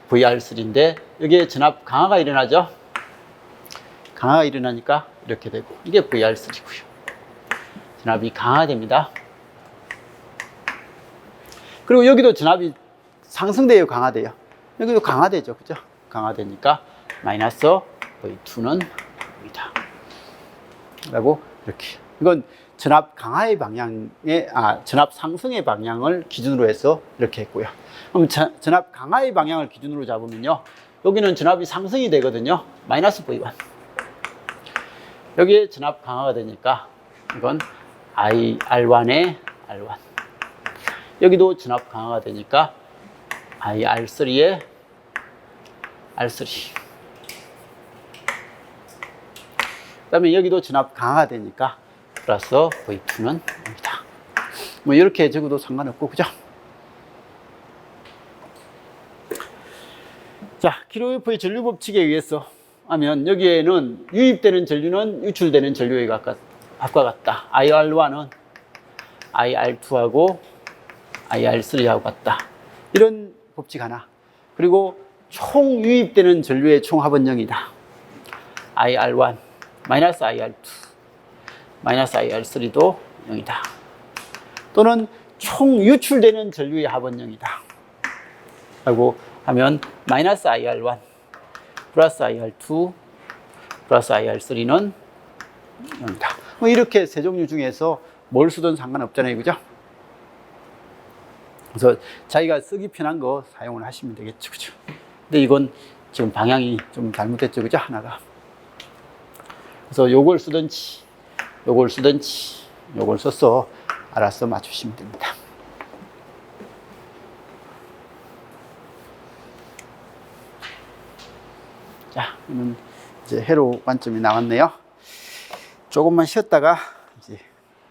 VR3인데, 여기에 전압 강화가 일어나죠? 강화가 일어나니까 이렇게 되고, 이게 VR3고요. 전압이 강화됩니다. 그리고 여기도 전압이 상승돼요, 강화돼요? 여기도 강화되죠, 그죠? 강화되니까 마이너스 V2는 여기다. 라고 이렇게. 이건 전압 강화의 방향에, 전압 상승의 방향을 기준으로 해서 이렇게 했고요. 그럼 전압 강화의 방향을 기준으로 잡으면요, 여기는 전압이 상승이 되거든요. 마이너스 V1. 여기에 전압 강화가 되니까 이건 IR1에 R1. 여기도 전압 강화가 되니까 IR3에 R3. 그 다음에 여기도 전압 강화가 되니까 플러스 V2는 입니다. 뭐 이렇게 적어도 상관없고, 그죠? 자, 키로요프의 전류 법칙에 의해서 하면 여기에는 유입되는 전류는 유출되는 전류의 합과 같다. IR1은 IR2하고 IR3하고 같다. 이런 법칙 하나. 그리고 총 유입되는 전류의 총 합은 0이다. IR1 마이너스 IR2 마이너스 IR3도 0이다. 또는 총 유출되는 전류의 합은 0이다. 라고 하면 마이너스 IR1 플러스 IR2 플러스 IR3는 0이다. 뭐 이렇게 세 종류 중에서 뭘 쓰든 상관없잖아요, 그죠? 그래서 자기가 쓰기 편한 거 사용을 하시면 되겠죠, 그죠? 근데 이건 지금 방향이 좀 잘못됐죠, 그죠? 하나가. 그래서 요걸 쓰든지 요걸 쓰든지 요걸 써서 알아서 맞추시면 됩니다. 자, 그러면 이제 회로 관점이 나왔네요. 조금만 쉬었다가